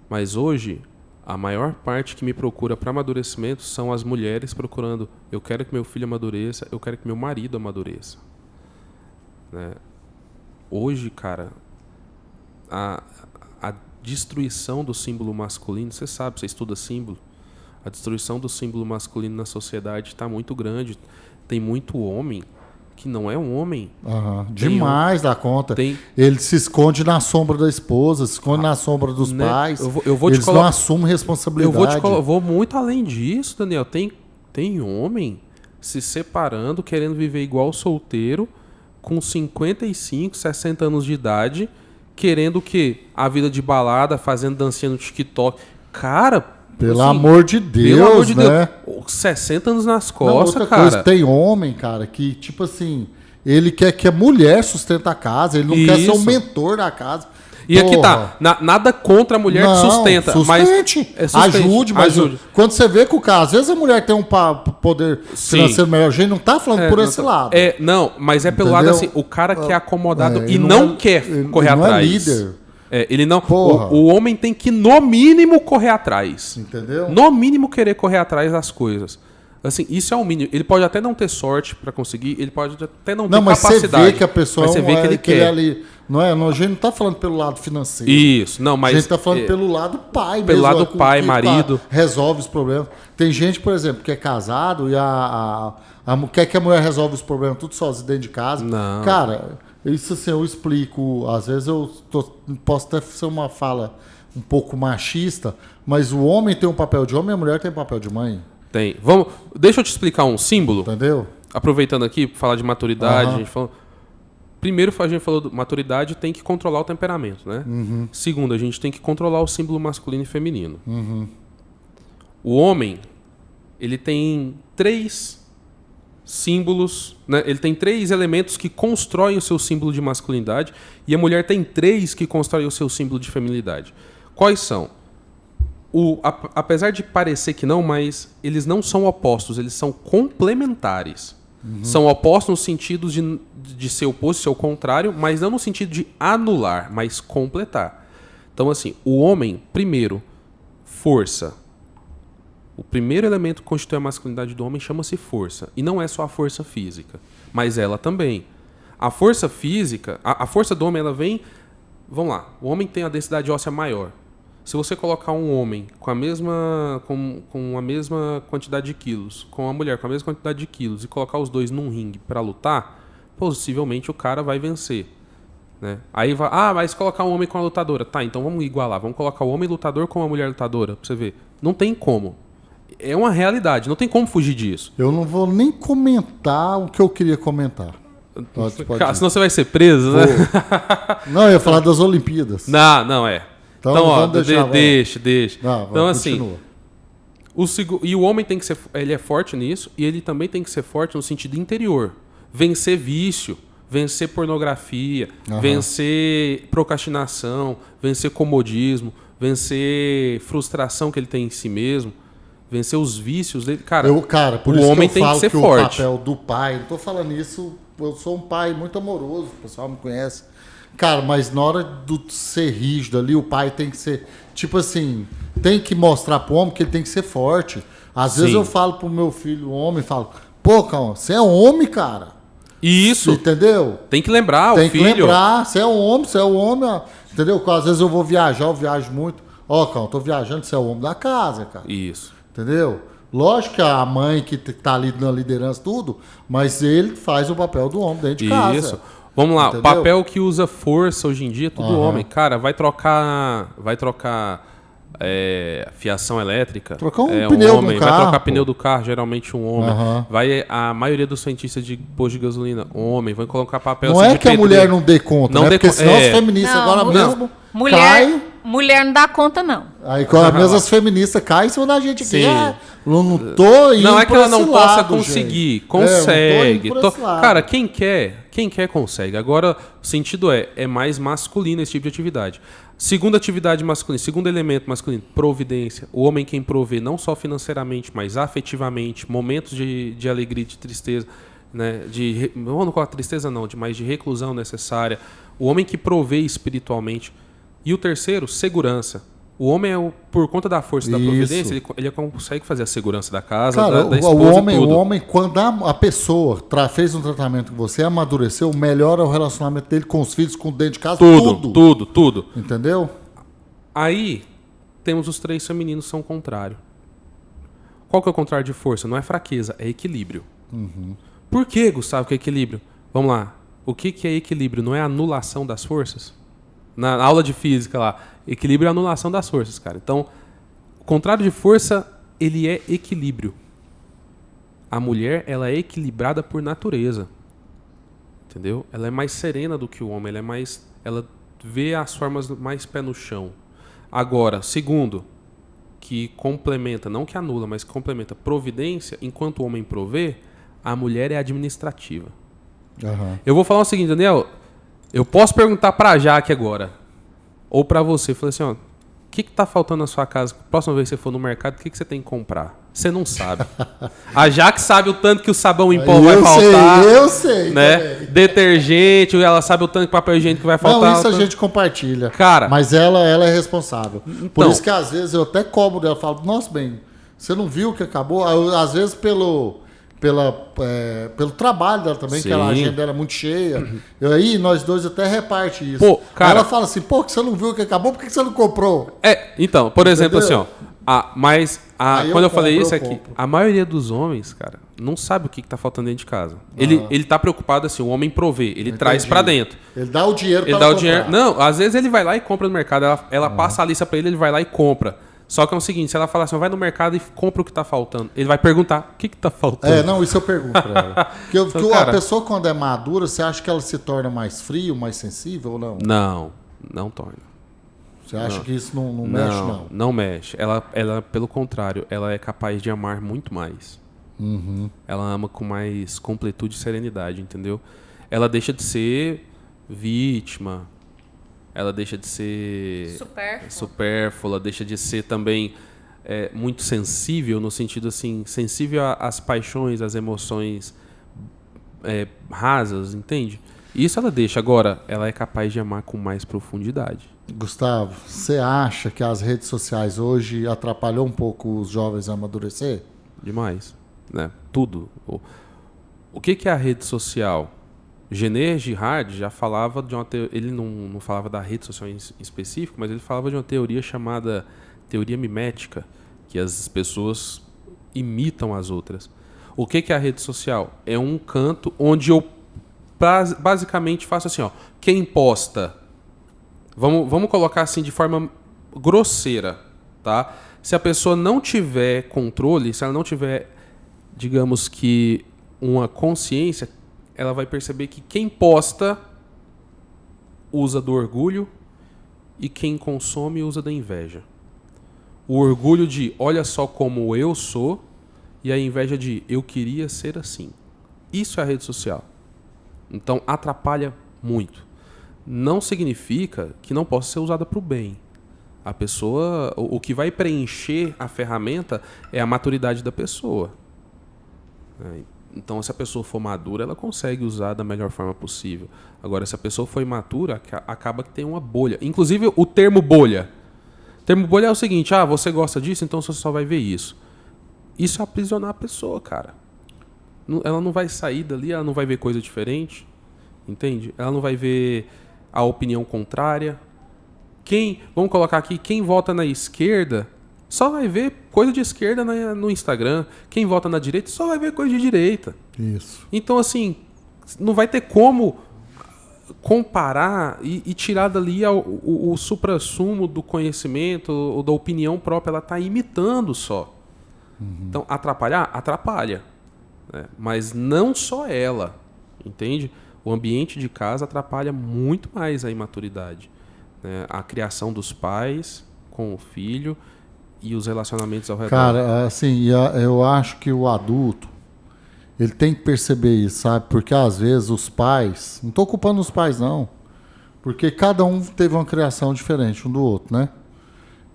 Mas hoje, a maior parte que me procura para amadurecimento são as mulheres procurando. Eu quero que meu filho amadureça, eu quero que meu marido amadureça. Né? Hoje, cara, a destruição do símbolo masculino, você sabe, você estuda símbolo, a destruição do símbolo masculino na sociedade está muito grande. Tem muito homem que não é um homem. Demais da conta. Ele se esconde na sombra da esposa, se esconde na sombra dos pais. Eles não assumem responsabilidade. Eu vou muito além disso, Daniel. Tem homem se separando, querendo viver igual solteiro, com 55, 60 anos de idade, querendo o quê? A vida de balada, fazendo dancinha no TikTok. Cara, pelo amor de Deus, né? Deus. 60 anos nas costas, cara. Coisa, tem homem, cara, que, tipo assim, ele quer que a mulher sustente a casa, ele não quer ser o mentor da casa. E aqui tá, nada contra a mulher que sustenta. Sustente, mas ajude. Quando você vê que o cara, às vezes a mulher tem um poder financeiro melhor, a gente não tá falando por esse lado. Não, mas é pelo lado assim, o cara que é acomodado e não quer correr atrás. Não é líder. Ele não. O homem tem que, no mínimo, correr atrás. Entendeu? No mínimo, querer correr atrás das coisas. Assim, isso é o mínimo. Ele pode até não ter sorte para conseguir, ele pode até não ter capacidade. Mas você vê que a pessoa você vê que ele quer. Ali, não é, a gente não tá falando pelo lado financeiro. Isso, não, mas... A gente tá falando pelo lado pai pelo mesmo. Pelo lado pai, marido. Resolve os problemas. Tem gente, por exemplo, que é casado e quer que a mulher resolve os problemas tudo sozinha dentro de casa. Não. Cara, isso assim, eu explico. Às vezes posso até ser uma fala um pouco machista, mas o homem tem um papel de homem e a mulher tem um papel de mãe. Tem. Deixa eu te explicar um símbolo. Entendeu? Aproveitando aqui, para falar de maturidade, a gente falou... Primeiro, a gente falou de maturidade, tem que controlar o temperamento, né? Segundo, a gente tem que controlar o símbolo masculino e feminino. O homem, ele tem 3 símbolos, né? Ele tem 3 elementos que constroem o seu símbolo de masculinidade e a mulher tem 3 que constroem o seu símbolo de feminilidade. Quais são? Apesar de parecer que não, mas eles não são opostos, eles são complementares. São opostos no sentido de ser oposto, ser o contrário, mas não no sentido de anular, mas completar. Então, assim, o homem, primeiro, força. O primeiro elemento que constitui a masculinidade do homem chama-se força. E não é só a força física, mas ela também. A força física, a força do homem, ela vem... Vamos lá, o homem tem a densidade óssea maior. Se você colocar um homem com a mesma quantidade de quilos, com a mulher com a mesma quantidade de quilos e colocar os dois num ringue para lutar, possivelmente o cara vai vencer. Né? Aí vai, mas colocar um homem com a lutadora. Tá, então vamos igualar. Vamos colocar o homem lutador com a mulher lutadora, pra você ver. Não tem como. É uma realidade, não tem como fugir disso. Eu não vou nem comentar o que eu queria comentar. Cara, senão você vai ser preso, né? Não, eu ia falar das Olimpíadas. Não é. Então ó, deixa. Não, então assim, continua. E o homem tem que ser, ele é forte nisso e ele também tem que ser forte no sentido interior. Vencer vício, vencer pornografia, vencer procrastinação, vencer comodismo, vencer frustração que ele tem em si mesmo, vencer os vícios dele. Cara, por o isso homem que eu tem que ser forte. O papel do pai, não tô falando isso, eu sou um pai muito amoroso, o pessoal me conhece. Cara, mas na hora de ser rígido ali, o pai tem que ser... Tipo assim, tem que mostrar pro homem que ele tem que ser forte. Às vezes eu falo pro meu filho, homem, falo... Pô, calma, você é homem, cara. Isso. Entendeu? Tem que lembrar o filho. Tem que lembrar, você é um homem, ó. Entendeu? Às vezes eu vou viajar, eu viajo muito. Calma, eu tô viajando, você é o homem da casa, cara. Isso. Entendeu? Lógico que a mãe que tá ali na liderança, tudo, mas ele faz o papel do homem dentro de casa. Isso. Vamos lá, entendeu? O papel que usa força hoje em dia é tudo homem. Cara, vai trocar fiação elétrica. Trocar pneu homem. do carro. Vai trocar pneu do carro, geralmente um homem. A maioria dos cientistas de posto de gasolina, homem. Vai colocar papel não é que a mulher não dê conta, não né? Porque senão os feministas agora mesmo Mulher não dá conta, não. Aí mesmo as feministas caem em cima da gente aqui. Sim. Não tô indo Não é que por ela não esse possa lado, conseguir. gente. Consegue. Não tô indo por esse lado. Cara, quem quer consegue. Agora, o sentido é mais masculino esse tipo de atividade. Segunda atividade masculina, segundo elemento masculino, providência. O homem quem provê não só financeiramente, mas afetivamente, momentos de alegria e de tristeza, né? Não com a tristeza não, mas de reclusão necessária. O homem que provê espiritualmente. E o terceiro, segurança. O homem, por conta da força da providência, ele consegue fazer a segurança da casa, cara, da esposa e tudo. O homem, quando a pessoa fez um tratamento com você, amadureceu, melhora o relacionamento dele com os filhos, com o dentro de casa, Tudo. Entendeu? Aí, temos os três femininos que são o contrário. Qual que é o contrário de força? Não é fraqueza, é equilíbrio. Por que, Gustavo, que é equilíbrio? Vamos lá. O que é equilíbrio? Não é anulação das forças? Na aula de física lá, equilíbrio é anulação das forças, cara. Então, o contrário de força, ele é equilíbrio. A mulher, ela é equilibrada por natureza. Entendeu? Ela é mais serena do que o homem, ela vê as formas mais pé no chão. Agora, segundo, que complementa, não que anula, mas que complementa providência, enquanto o homem provê, a mulher é administrativa. Eu vou falar o seguinte, Daniel, eu posso perguntar pra Jaque agora, ou pra você, falei assim, ó, o que tá faltando na sua casa? Próxima vez que você for no mercado, o que você tem que comprar? Você não sabe. A Jaque sabe o tanto que o sabão em pó vai faltar. Eu sei. Né? Detergente, ela sabe o tanto que papel higiênico vai faltar. Não, isso a gente compartilha. Cara, mas ela é responsável. Então, por isso que às vezes eu até cobro dela, falo, nossa, bem, você não viu que acabou? Às vezes pelo trabalho dela também, sim, que a agenda dela é muito cheia. Aí nós dois até reparte isso. Pô, cara, aí ela fala assim, pô, que você não viu que acabou, por que você não comprou? Então, por exemplo, assim, ó. Quando eu falei isso aqui, compro. a maioria dos homens, cara, não sabe o que tá faltando dentro de casa. Ele tá preocupado assim, o homem provê, ele traz pra dentro. Ele dá o dinheiro pra ele dá o comprar. dinheiro. Não, às vezes ele vai lá e compra no mercado, ela passa a lista pra ele vai lá e compra. Só que é o seguinte, se ela falar assim, vai no mercado e compra o que tá faltando, ele vai perguntar, o que tá faltando? Não, isso eu pergunto pra ela. Porque cara, a pessoa quando é madura, você acha que ela se torna mais frio, mais sensível ou não? Não torna. Você acha que isso não mexe, não? Não mexe. Ela, pelo contrário, ela é capaz de amar muito mais. Ela ama com mais completude e serenidade, entendeu? Ela deixa de ser vítima, ela deixa de ser supérflua, deixa de ser também muito sensível, no sentido assim, sensível às paixões, às emoções rasas, entende? Isso ela deixa. Agora, ela é capaz de amar com mais profundidade. Gustavo, você acha que as redes sociais hoje atrapalhou um pouco os jovens a amadurecer? Demais, né? Tudo. O que é a rede social? Gener Girard já falava de uma ele não falava da rede social em específico, mas ele falava de uma teoria chamada teoria mimética, que as pessoas imitam as outras. O que é a rede social? É um canto onde eu basicamente faço assim, ó, quem posta, vamos colocar assim de forma grosseira, tá? Se a pessoa não tiver controle, se ela não tiver, digamos que uma consciência, ela vai perceber que quem posta usa do orgulho e quem consome usa da inveja. O orgulho de olha só como eu sou e a inveja de eu queria ser assim. Isso é a rede social. Então atrapalha muito. Não significa que não possa ser usada para o bem. A pessoa, o que vai preencher a ferramenta é a maturidade da pessoa. Então, se a pessoa for madura, ela consegue usar da melhor forma possível. Agora, se a pessoa for imatura, acaba que tem uma bolha. Inclusive, o termo bolha. O termo bolha é o seguinte, você gosta disso, então você só vai ver isso. Isso é aprisionar a pessoa, cara. Ela não vai sair dali, ela não vai ver coisa diferente, entende? Ela não vai ver a opinião contrária. Vamos colocar aqui, quem vota na esquerda só vai ver coisa de esquerda no Instagram. Quem vota na direita só vai ver coisa de direita. Isso. Então, assim, não vai ter como comparar e tirar dali o suprassumo do conhecimento ou da opinião própria. Ela está imitando só. Então, atrapalhar? Atrapalha. Mas não só ela, entende? O ambiente de casa atrapalha muito mais a imaturidade. né? A criação dos pais com o filho e os relacionamentos ao redor. Cara, assim, eu acho que o adulto, ele tem que perceber isso, sabe? Porque às vezes os pais, não estou culpando os pais não, porque cada um teve uma criação diferente um do outro, né?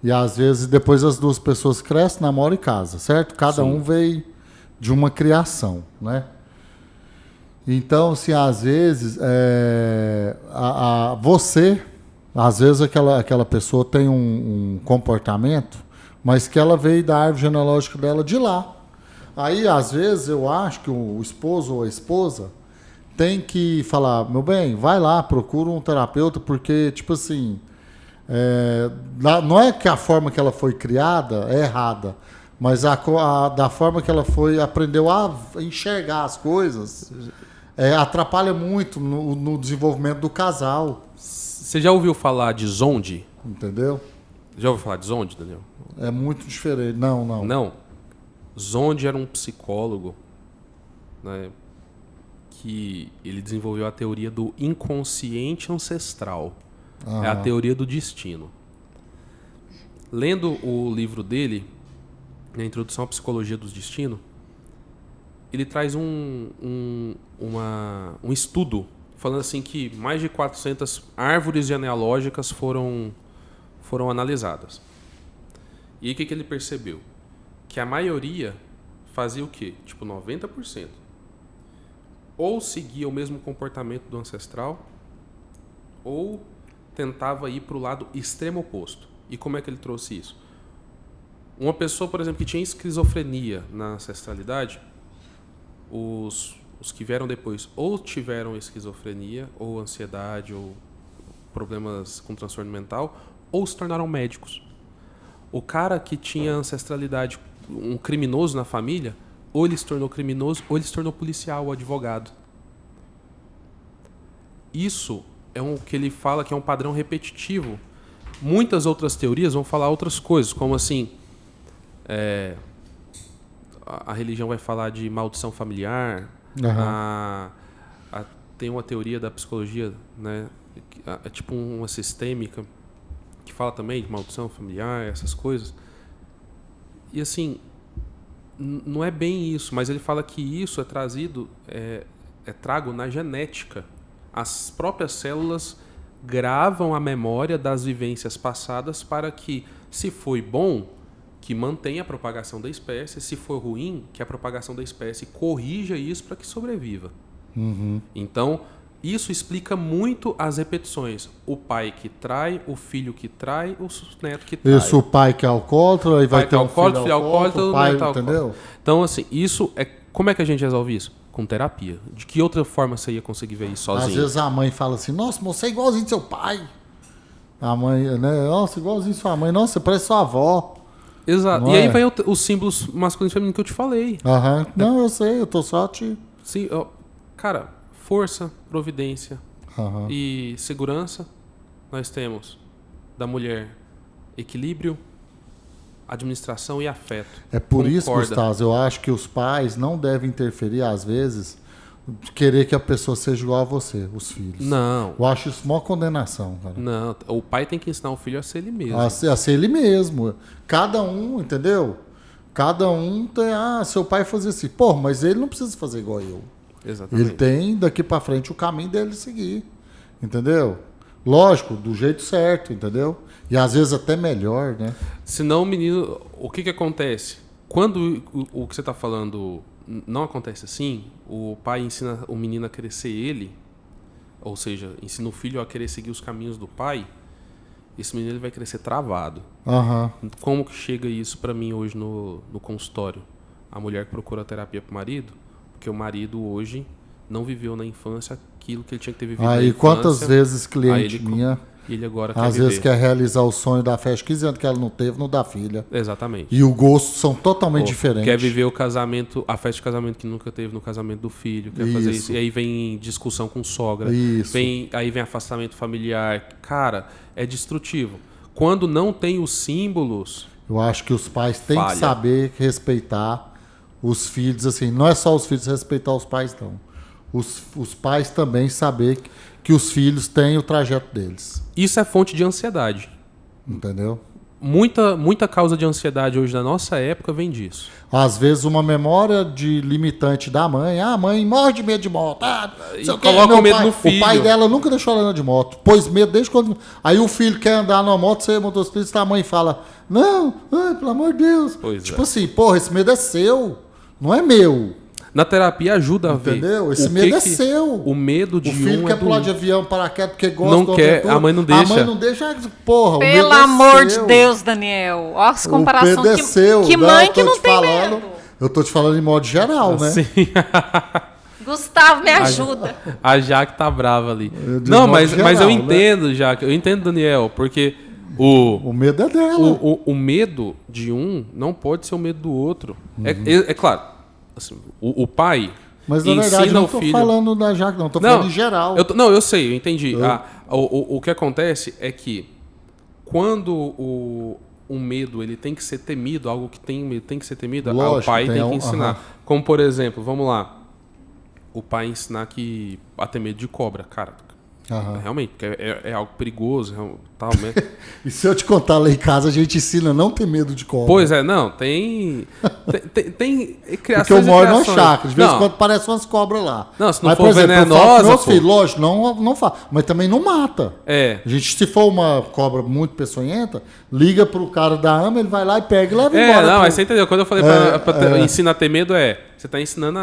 E às vezes depois as duas pessoas crescem, namoram e casam, certo? Cada um veio de uma criação, né? Então, assim, às vezes, você, às vezes aquela pessoa tem um comportamento, mas que ela veio da árvore genealógica dela de lá. Aí, às vezes, eu acho que o esposo ou a esposa tem que falar, meu bem, vai lá, procura um terapeuta, porque, tipo assim, não é que a forma que ela foi criada é errada, mas da forma que ela aprendeu a enxergar as coisas, atrapalha muito no desenvolvimento do casal. Você já ouviu falar de Zonde? Entendeu? Já ouviu falar de Zonde, Daniel? É muito diferente. Não. Não. Zonde era um psicólogo, né, que ele desenvolveu a teoria do inconsciente ancestral. É a teoria do destino. Lendo o livro dele, na Introdução à Psicologia do Destino, ele traz um estudo falando assim que mais de 400 árvores genealógicas foram analisadas. E aí o que ele percebeu? Que a maioria fazia o quê? Tipo 90%. Ou seguia o mesmo comportamento do ancestral, ou tentava ir para o lado extremo oposto. E como é que ele trouxe isso? Uma pessoa, por exemplo, que tinha esquizofrenia na ancestralidade, os que vieram depois ou tiveram esquizofrenia, ou ansiedade, ou problemas com transtorno mental, ou se tornaram médicos. O cara que tinha ancestralidade, um criminoso na família, ou ele se tornou criminoso, ou ele se tornou policial ou advogado. Isso é o que ele fala que é um padrão repetitivo. Muitas outras teorias vão falar outras coisas, como assim, a religião vai falar de maldição familiar, tem uma teoria da psicologia, né, é tipo uma sistêmica, que fala também de maldição familiar, essas coisas. E assim, não é bem isso, mas ele fala que isso é trazido, trago na genética. As próprias células gravam a memória das vivências passadas para que, se foi bom, que mantenha a propagação da espécie, se for ruim, que a propagação da espécie corrija isso para que sobreviva. Então, isso explica muito as repetições. O pai que trai, o filho que trai, o neto que trai. Isso, o pai que é alcoólatra, aí vai ter um filho alcoólatra, o pai, neto entendeu? Alcoólatra. Então, assim, isso é... Como é que a gente resolve isso? Com terapia. De que outra forma você ia conseguir ver isso sozinho? Às vezes a mãe fala assim, nossa, você é igualzinho seu pai. A mãe, né? Nossa, igualzinho sua mãe. Nossa, você parece sua avó. Exato. Não e aí é? vai os símbolos masculinos e femininos que eu te falei. Não, eu sei, eu tô só te... Sim, cara, força, providência e segurança. Nós temos da mulher equilíbrio, administração e afeto. É por isso, Concorda? Gustavo, eu acho que os pais não devem interferir, às vezes, querer que a pessoa seja igual a você, os filhos. Não. Eu acho isso uma condenação, cara. Não, o pai tem que ensinar o filho a ser ele mesmo. A ser ele mesmo. Cada um, entendeu? Cada um tem... seu pai fazia assim. Pô, mas ele não precisa fazer igual eu. Exatamente. Ele tem, daqui pra frente, o caminho dele seguir. Entendeu? Lógico, do jeito certo, entendeu? E às vezes até melhor, né? Senão o menino... O que acontece? Quando o que você está falando não acontece assim, o pai ensina o menino a querer ser ele, ou seja, ensina o filho a querer seguir os caminhos do pai, esse menino ele vai crescer travado. Como que chega isso para mim hoje no consultório? A mulher que procura terapia pro marido, porque o marido hoje não viveu na infância aquilo que ele tinha que ter vivido na infância. Quantas vezes cliente minha... Ele agora às vezes quer realizar o sonho da festa 15 anos que ela não teve, no da filha. Exatamente. E o gosto são totalmente diferentes. Quer viver o casamento, a festa de casamento que nunca teve no casamento do filho. Quer fazer isso. E aí vem discussão com sogra. Isso. Aí vem afastamento familiar. Cara, é destrutivo. Quando não tem os símbolos... Eu acho que os pais têm que saber respeitar os filhos. Assim, não é só os filhos respeitar os pais, não. os pais também saber que os filhos têm o trajeto deles. Isso é fonte de ansiedade. Entendeu? Muita causa de ansiedade hoje da nossa época vem disso. Às vezes uma memória de limitante da mãe. Ah, a mãe morre de medo de moto. E coloca o medo no filho. O pai dela nunca deixou ela andar de moto. Pôs medo desde quando... Aí o filho quer andar numa moto, você é motociclista, a mãe fala, não, ai, pelo amor de Deus. Pois tipo assim, porra, esse medo é seu, não é meu. Na terapia ajuda a ver. Entendeu? Esse medo é seu. O medo de o filho um quer é do pular de outro. avião, paraquedas, porque gosta Não do quer, aventura. a mãe não deixa. A mãe não deixa, porra, Pelo o medo é amor de seu. Deus, Daniel. Olha as O comparações. medo é seu. Que Não, mãe eu que tô não te tem falando, medo? Eu tô te falando em modo geral, né? Sim. Gustavo, me ajuda. A Jaque tá brava ali. De Não, modo mas geral, eu né? entendo, Jaque. Eu entendo, Daniel, porque O medo é dela. o medo de um não pode ser o medo do outro. Uhum. É claro, assim, o pai Mas na verdade, ensina não o tô filho... falando da Jaque, não. Tô falando em geral. Não, eu sei, eu entendi. O que acontece é que quando o medo ele tem que ser temido, algo que tem que ser temido, Lógico, o pai tem que um- ensinar. aham. Como, por exemplo, vamos lá, o pai ensinar que a ter medo de cobra, cara. Aham. Realmente, porque é algo perigoso, tal, né? E se eu te contar lá em casa, a gente ensina a não ter medo de cobra. Pois é, não, tem Porque criações eu moro e numa criações. chácara, de vez em Não, quando aparecem umas cobras lá. Não, se não Mas, for por exemplo, eu falo venenosa, pros meus pô. filhos, lógico, não faz. Mas também não mata. É. A gente, se for uma cobra muito peçonhenta, liga pro cara da AMA, ele vai lá e pega e leva embora. Não, pro- mas você entendeu. Quando eu falei ensinar a ter medo, você tá ensinando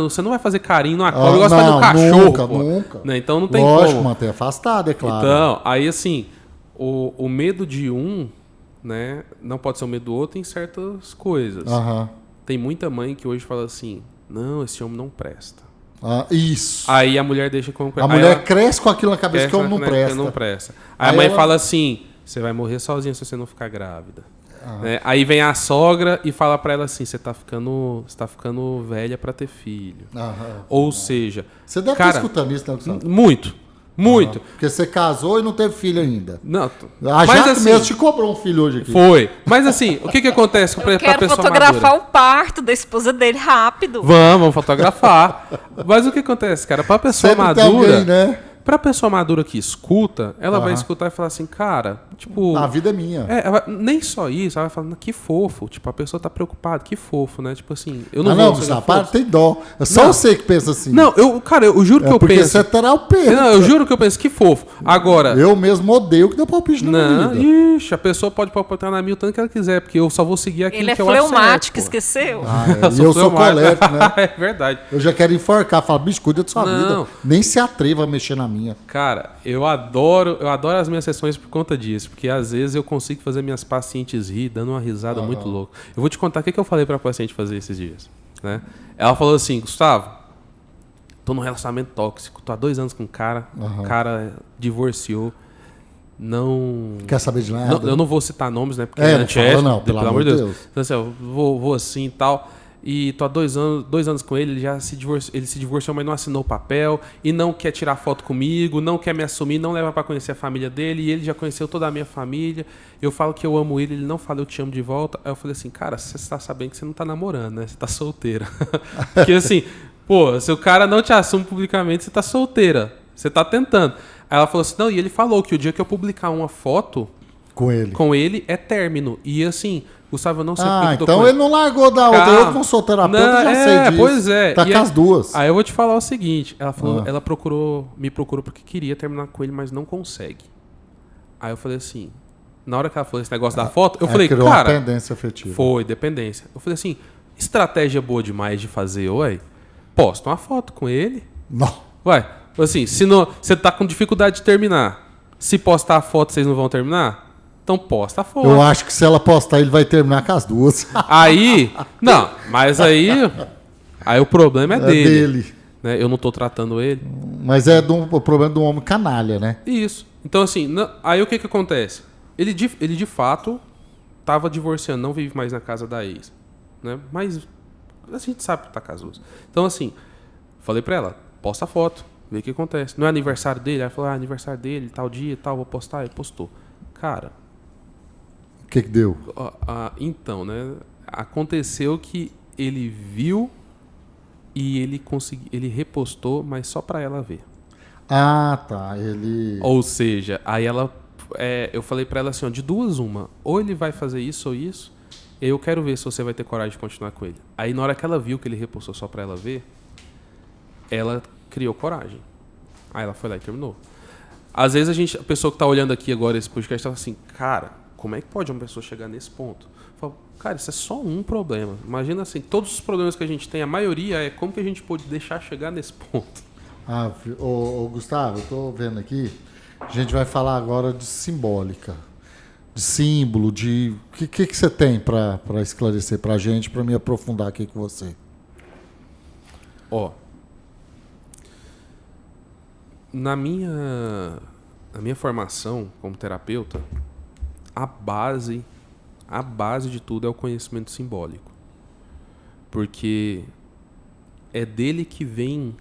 você não vai fazer carinho numa cobra, igual você faz no cachorro, nunca, pô. nunca. Né? Então não tem Lógico, como. manter afastado, é claro. Então, aí assim, o medo de um, né, não pode ser o medo do outro em certas coisas. Aham. Tem muita mãe que hoje fala assim, não, esse homem não presta. Ah, isso. Aí a mulher deixa como A mulher cresce com aquilo na cabeça que o homem não né, presta. não presta. Aí a Aí mãe ela- fala assim, você vai morrer sozinha se você não ficar grávida. Né? Aí vem a sogra e fala pra ela assim, você tá ficando velha pra ter filho. Aham. Ou seja, Você deve cara, estar escutando isso, né, Gustavo? muito. Porque você casou e não teve filho ainda. Não, A mas Jaque assim, mesmo te cobrou um filho hoje aqui. foi. Mas assim, o que acontece Eu pra quero pessoa fotografar madura? o parto da esposa dele rápido. Vamos fotografar. Mas o que acontece, cara? Pra pessoa Sempre tem madura, alguém, né? pra pessoa madura que escuta, ela vai escutar e falar assim, cara, tipo... A vida é minha. Nem só isso, ela vai falando, que fofo. Tipo, a pessoa tá preocupada, que fofo, né? Tipo assim, eu não Ah, vou não, ser Gustavo, fofo. para, tem dó. É só Não. você que pensa assim. Não, eu juro que é eu porque penso. você terá o peso. Não, eu juro que eu penso, que fofo. Agora, Eu mesmo odeio que dê palpite na minha não, vida. ixi, a pessoa pode palpitar na minha o tanto que ela quiser, porque eu só vou seguir aquilo Ele é que eu acho fleumático, certo, pô. esqueceu? Ah, é. Eu E eu sou fleumático. colérico, né? É verdade. Eu já quero enforcar. Falo, bicho, cuida da sua Não. vida. Nem se atreva a mexer na minha. Cara, eu adoro as minhas sessões por conta disso, porque às vezes eu consigo fazer minhas pacientes rir, dando uma risada muito louca. Eu vou te contar o que eu falei pra paciente fazer esses dias, né? Ela falou assim, Gustavo, tô num relacionamento tóxico, tô há 2 anos com um cara, o cara divorciou, não... Quer saber de nada? eu não vou citar nomes, né? Porque É, não antiético, fala não, pelo amor de Deus. Então assim, eu vou assim e tal... E tô há 2 anos com ele já se divorciou, mas não assinou o papel, e não quer tirar foto comigo, não quer me assumir, não leva pra conhecer a família dele, e ele já conheceu toda a minha família. Eu falo que eu amo ele, ele não fala eu te amo de volta. Aí eu falei assim, cara, você tá sabendo que você não tá namorando, né? Você tá solteira. Porque assim, pô, se o cara não te assume publicamente, você tá solteira. Você tá tentando. Aí ela falou assim, não, e ele falou que o dia que eu publicar uma foto Com ele. é término. E assim, Gustavo, eu não sei por Ah, que eu tô então com ele não largou da outra. Calma. Eu, como sou terapeuta, Não, já sei disso. Pois é. Tá E com aí- as duas. Aí eu vou te falar o seguinte, ela falou, ela me procurou porque queria terminar com ele, mas não consegue. Aí eu falei assim, na hora que ela falou esse negócio da foto, eu falei, criou cara, uma pendência afetiva. foi dependência. Eu falei assim, estratégia boa demais de fazer, ué. Posta uma foto com ele. Não. Ué, assim, se não, você tá com dificuldade de terminar, se postar a foto vocês não vão terminar? Então posta a foto. Eu acho que se ela postar, ele vai terminar com as duas. Aí, não, mas aí o problema é É dele. dele. Né? Eu não tô tratando ele. Mas é o problema do homem canalha, né? Isso. Então, assim, aí o que acontece? Ele de fato tava divorciando, não vive mais na casa da ex. Né? Mas a gente sabe que tá casuso. Então, assim, falei pra ela, posta a foto, vê o que acontece. Não é aniversário dele? Aí ela falou, aniversário dele, tal dia, tal, vou postar. Ele postou. Cara, O que deu? então, né? Aconteceu que ele viu e ele repostou, mas só para ela ver. Ah, tá. Ele. Ou seja, aí eu falei para ela assim, ó, de duas uma, ou ele vai fazer isso ou isso, e eu quero ver se você vai ter coragem de continuar com ele. Aí na hora que ela viu que ele repostou só para ela ver, ela criou coragem. Aí ela foi lá e terminou. Às vezes a pessoa que tá olhando aqui agora esse podcast tá assim, cara, como é que pode uma pessoa chegar nesse ponto? Fala, cara, isso é só um problema. Imagina assim, todos os problemas que a gente tem, a maioria é como que a gente pode deixar chegar nesse ponto. Ô, Gustavo, eu tô vendo aqui, a gente vai falar agora de simbólica, de símbolo, de... O que você tem para esclarecer pra gente, para me aprofundar aqui com você? Ó, na minha formação como terapeuta, a base de tudo é o conhecimento simbólico. Porque é dele que vem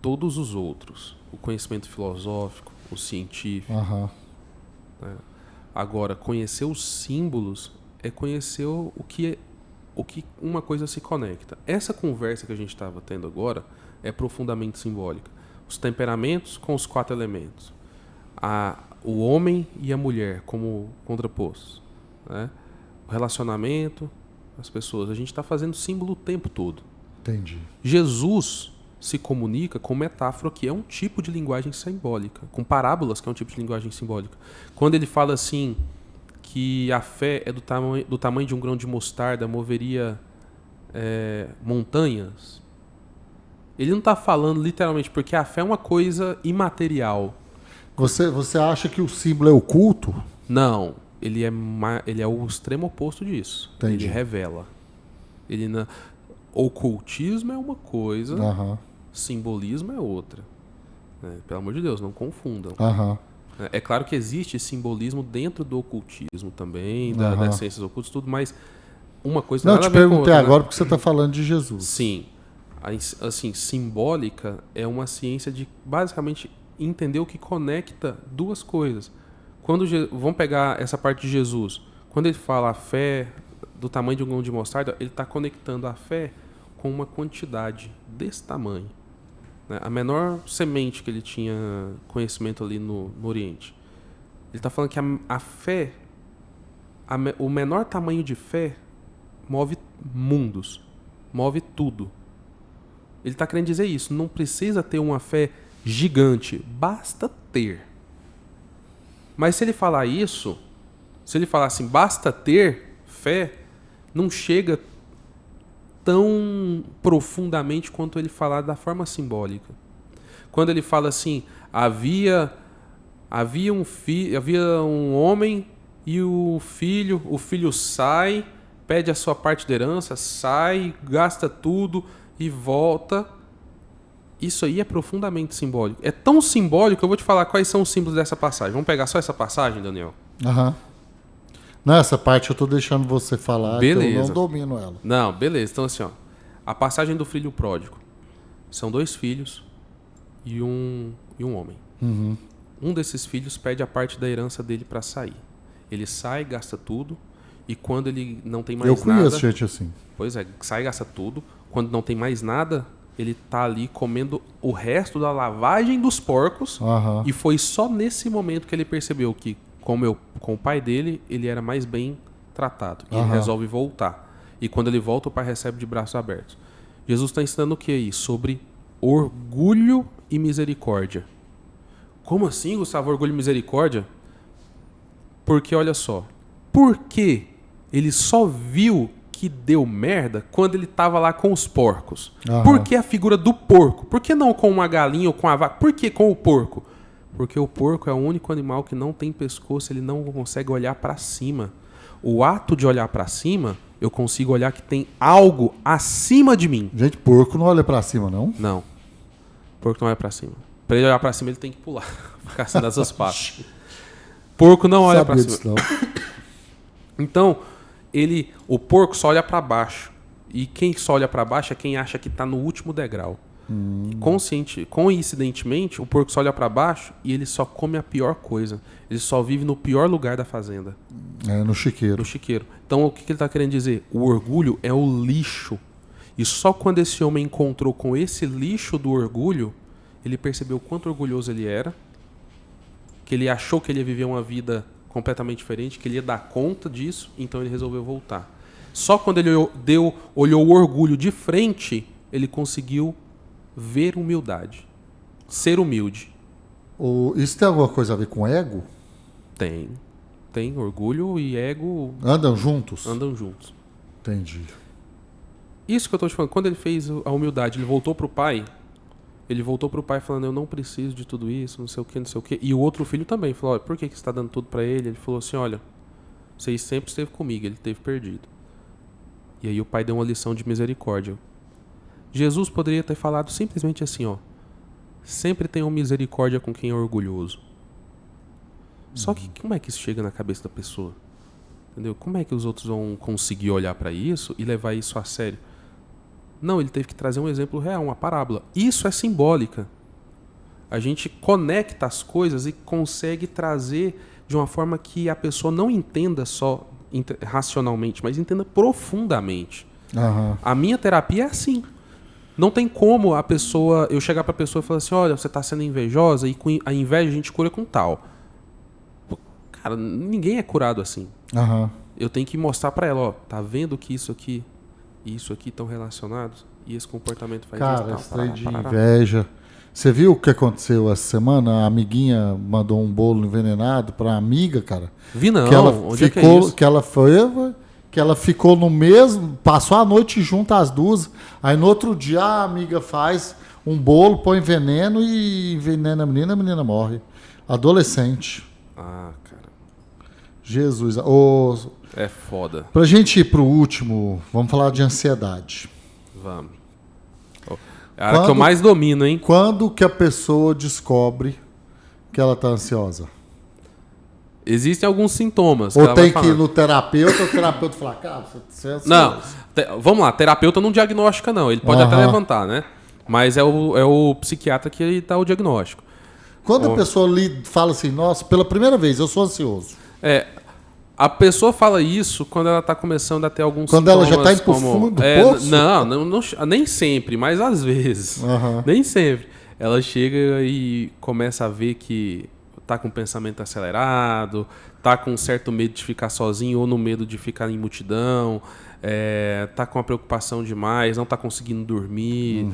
todos os outros. O conhecimento filosófico, o científico. Aham. Né? Agora, conhecer os símbolos é conhecer o que uma coisa se conecta. Essa conversa que a gente estava tendo agora é profundamente simbólica. Os temperamentos com os 4 elementos. O homem e a mulher como contrapostos. Né? O relacionamento, as pessoas. A gente está fazendo símbolo o tempo todo. Entendi. Jesus se comunica com metáfora, que é um tipo de linguagem simbólica. Com parábolas, que é um tipo de linguagem simbólica. Quando ele fala assim, que a fé é do tamanho de um grão de mostarda, moveria montanhas. Ele não está falando literalmente, porque a fé é uma coisa imaterial. Você acha que o símbolo é oculto? Não, ele é o extremo oposto disso. Entendi. Ele revela. Ocultismo é uma coisa, simbolismo é outra. Pelo amor de Deus, não confundam. É claro que existe simbolismo dentro do ocultismo também, das ciências ocultas, tudo, mas uma coisa... Não, eu te perguntei agora porque você está falando de Jesus. Sim. Assim, simbólica é uma ciência de basicamente entender o que conecta duas coisas. Vamos pegar essa parte de Jesus. Quando ele fala a fé do tamanho de um grão de mostarda, ele está conectando a fé com uma quantidade desse tamanho. Né? A menor semente que ele tinha conhecimento ali no Oriente. Ele está falando que a fé, o menor tamanho de fé move mundos, move tudo. Ele está querendo dizer isso. Não precisa ter uma fé gigante. Basta ter. Mas se ele falar isso, se ele falar assim, basta ter fé, não chega tão profundamente quanto ele falar da forma simbólica. Quando ele fala assim, havia um homem e o filho sai, pede a sua parte da herança, sai, gasta tudo e volta. Isso aí é profundamente simbólico. É tão simbólico que eu vou te falar quais são os símbolos dessa passagem. Vamos pegar só essa passagem, Daniel? Nessa parte eu tô deixando você falar, beleza. Que eu não domino ela. Não, beleza. Então assim, ó, a passagem do filho pródigo. São 2 filhos e um homem. Um desses filhos pede a parte da herança dele para sair. Ele sai, gasta tudo, e quando ele não tem mais nada... Eu conheço gente assim. Pois é, sai, gasta tudo. Quando não tem mais nada, ele tá ali comendo o resto da lavagem dos porcos. E foi só nesse momento que ele percebeu que, com o pai dele, ele era mais bem tratado. E ele resolve voltar. E quando ele volta, o pai recebe de braços abertos. Jesus está ensinando o que aí? Sobre orgulho e misericórdia. Como assim, Gustavo, orgulho e misericórdia? Porque, olha só, por que ele só viu que deu merda quando ele estava lá com os porcos? Por que a figura do porco? Por que não com uma galinha ou com a vaca? Por que com o porco? Porque o porco é o único animal que não tem pescoço, ele não consegue olhar para cima. O ato de olhar para cima, eu consigo olhar que tem algo acima de mim. Gente, porco não olha para cima, não? Não. Porco não olha para cima. Para ele olhar para cima, ele tem que pular. Ficar assim nas suas patas. Porco não olha para cima. Então, o porco só olha para baixo. E quem só olha para baixo é quem acha que está no último degrau. Coincidentemente, o porco só olha para baixo e ele só come a pior coisa. Ele só vive no pior lugar da fazenda. No chiqueiro. No chiqueiro. Então, o que ele está querendo dizer? O orgulho é o lixo. E só quando esse homem encontrou com esse lixo do orgulho, ele percebeu o quanto orgulhoso ele era, que ele achou que ele ia viver uma vida completamente diferente, que ele ia dar conta disso, então ele resolveu voltar. Só quando ele olhou o orgulho de frente, ele conseguiu ver humildade, ser humilde. Isso tem alguma coisa a ver com ego? Tem. Orgulho e ego Andam juntos? andam juntos. Entendi. Isso que eu tô te falando, quando ele fez a humildade, ele voltou pro pai falando, eu não preciso de tudo isso, não sei o que. E o outro filho também falou, olha, por que você está dando tudo para ele? Ele falou assim, olha, você sempre esteve comigo, ele esteve perdido. E aí o pai deu uma lição de misericórdia. Jesus poderia ter falado simplesmente assim, ó, sempre tenham misericórdia com quem é orgulhoso. Só que como é que isso chega na cabeça da pessoa? Entendeu? Como é que os outros vão conseguir olhar para isso e levar isso a sério? Não, ele teve que trazer um exemplo real, uma parábola. Isso é simbólica. A gente conecta as coisas e consegue trazer de uma forma que a pessoa não entenda só racionalmente, mas entenda profundamente. Aham. A minha terapia é assim. Não tem como eu chegar para a pessoa e falar assim, olha, você está sendo invejosa e com a inveja a gente cura com tal. Pô, cara, ninguém é curado assim. Aham. Eu tenho que mostrar para ela, ó, tá vendo que isso aqui estão relacionados? E esse comportamento faz isso. Cara, esse trem de inveja. Você viu o que aconteceu essa semana? A amiguinha mandou um bolo envenenado pra amiga, cara. Vi não, que ela onde ficou, é que é isso? que ela ficou no mesmo, passou a noite junto às duas. Aí no outro dia a amiga faz um bolo, põe veneno e envenena a menina morre. Adolescente. Ah, cara. Jesus. É foda. Pra gente ir pro último, vamos falar de ansiedade. Vamos. É a área que eu mais domino, hein? Quando que a pessoa descobre que ela tá ansiosa? Existem alguns sintomas. Ou tem que ir no terapeuta, o terapeuta fala, cara, você é ansioso. Não, vamos lá, terapeuta não diagnostica não, ele pode até levantar, né? Mas é o psiquiatra que dá o diagnóstico. Quando a pessoa fala assim, nossa, pela primeira vez eu sou ansioso. A pessoa fala isso quando ela está começando a ter alguns quando sintomas. Quando ela já está indo pro fundo do poço? Não, nem sempre, mas às vezes. Nem sempre. Ela chega e começa a ver que tá com o pensamento acelerado, tá com um certo medo de ficar sozinho ou no medo de ficar em multidão, tá com uma preocupação demais, não tá conseguindo dormir,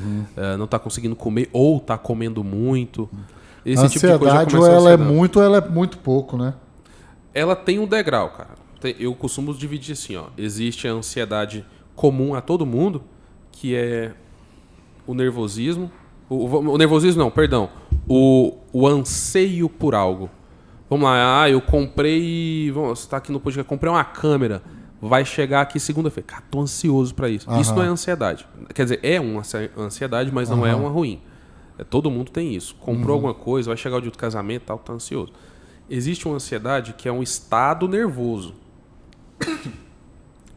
não tá conseguindo comer ou tá comendo muito. Esse tipo de coisa ou ela é muito ou ela é muito pouco, né? Ela tem um degrau, cara. Eu costumo dividir assim, ó. Existe a ansiedade comum a todo mundo, que é o nervosismo. O nervosismo não, perdão. O anseio por algo. Vamos lá, eu comprei... Você tá aqui no podcast, comprei uma câmera. Vai chegar aqui segunda-feira. Cara, tô ansioso pra isso. Isso não é ansiedade. Quer dizer, é uma ansiedade, mas não é uma ruim. Todo mundo tem isso. Comprou alguma coisa, vai chegar o dia do casamento e tal, tá ansioso. Existe uma ansiedade que é um estado nervoso.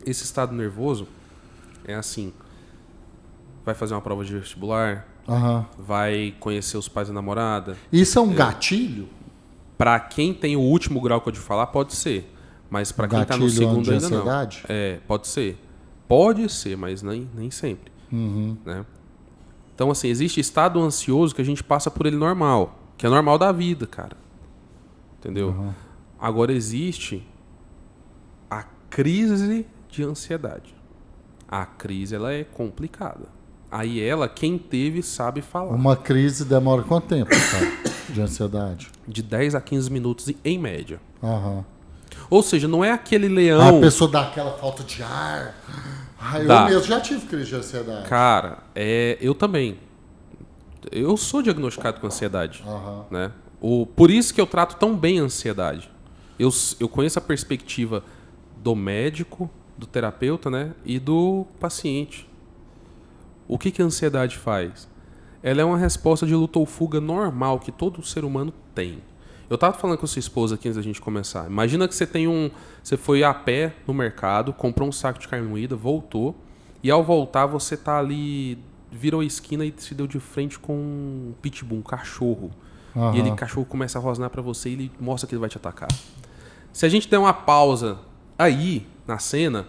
Esse estado nervoso é assim. Vai fazer uma prova de vestibular, vai conhecer os pais da namorada. Isso é um gatilho? Para quem tem o último grau que eu te falar, pode ser. Mas para quem tá no segundo ainda não. Pode ser. Pode ser, mas nem sempre. Né? Então, assim, existe estado ansioso que a gente passa por ele normal. Que é normal da vida, cara. Entendeu? Agora existe a crise de ansiedade. A crise, ela é complicada. Aí quem teve, sabe falar. Uma crise demora quanto tempo, cara, de ansiedade? De 10 a 15 minutos em média. Ou seja, não é aquele leão... A pessoa dá aquela falta de ar. Eu mesmo já tive crise de ansiedade. Cara, eu também. Eu sou diagnosticado com ansiedade. Né? Por isso que eu trato tão bem a ansiedade. Eu conheço a perspectiva do médico, do terapeuta, né? E do paciente. O que a ansiedade faz? Ela é uma resposta de luta ou fuga normal que todo ser humano tem. Eu estava falando com a sua esposa aqui antes da gente começar. Imagina que você foi a pé no mercado, comprou um saco de carne moída, voltou, e ao voltar você tá ali, virou a esquina e se deu de frente com um pitbull, um cachorro. E o cachorro começa a rosnar para você e ele mostra que ele vai te atacar. Se a gente der uma pausa aí, na cena,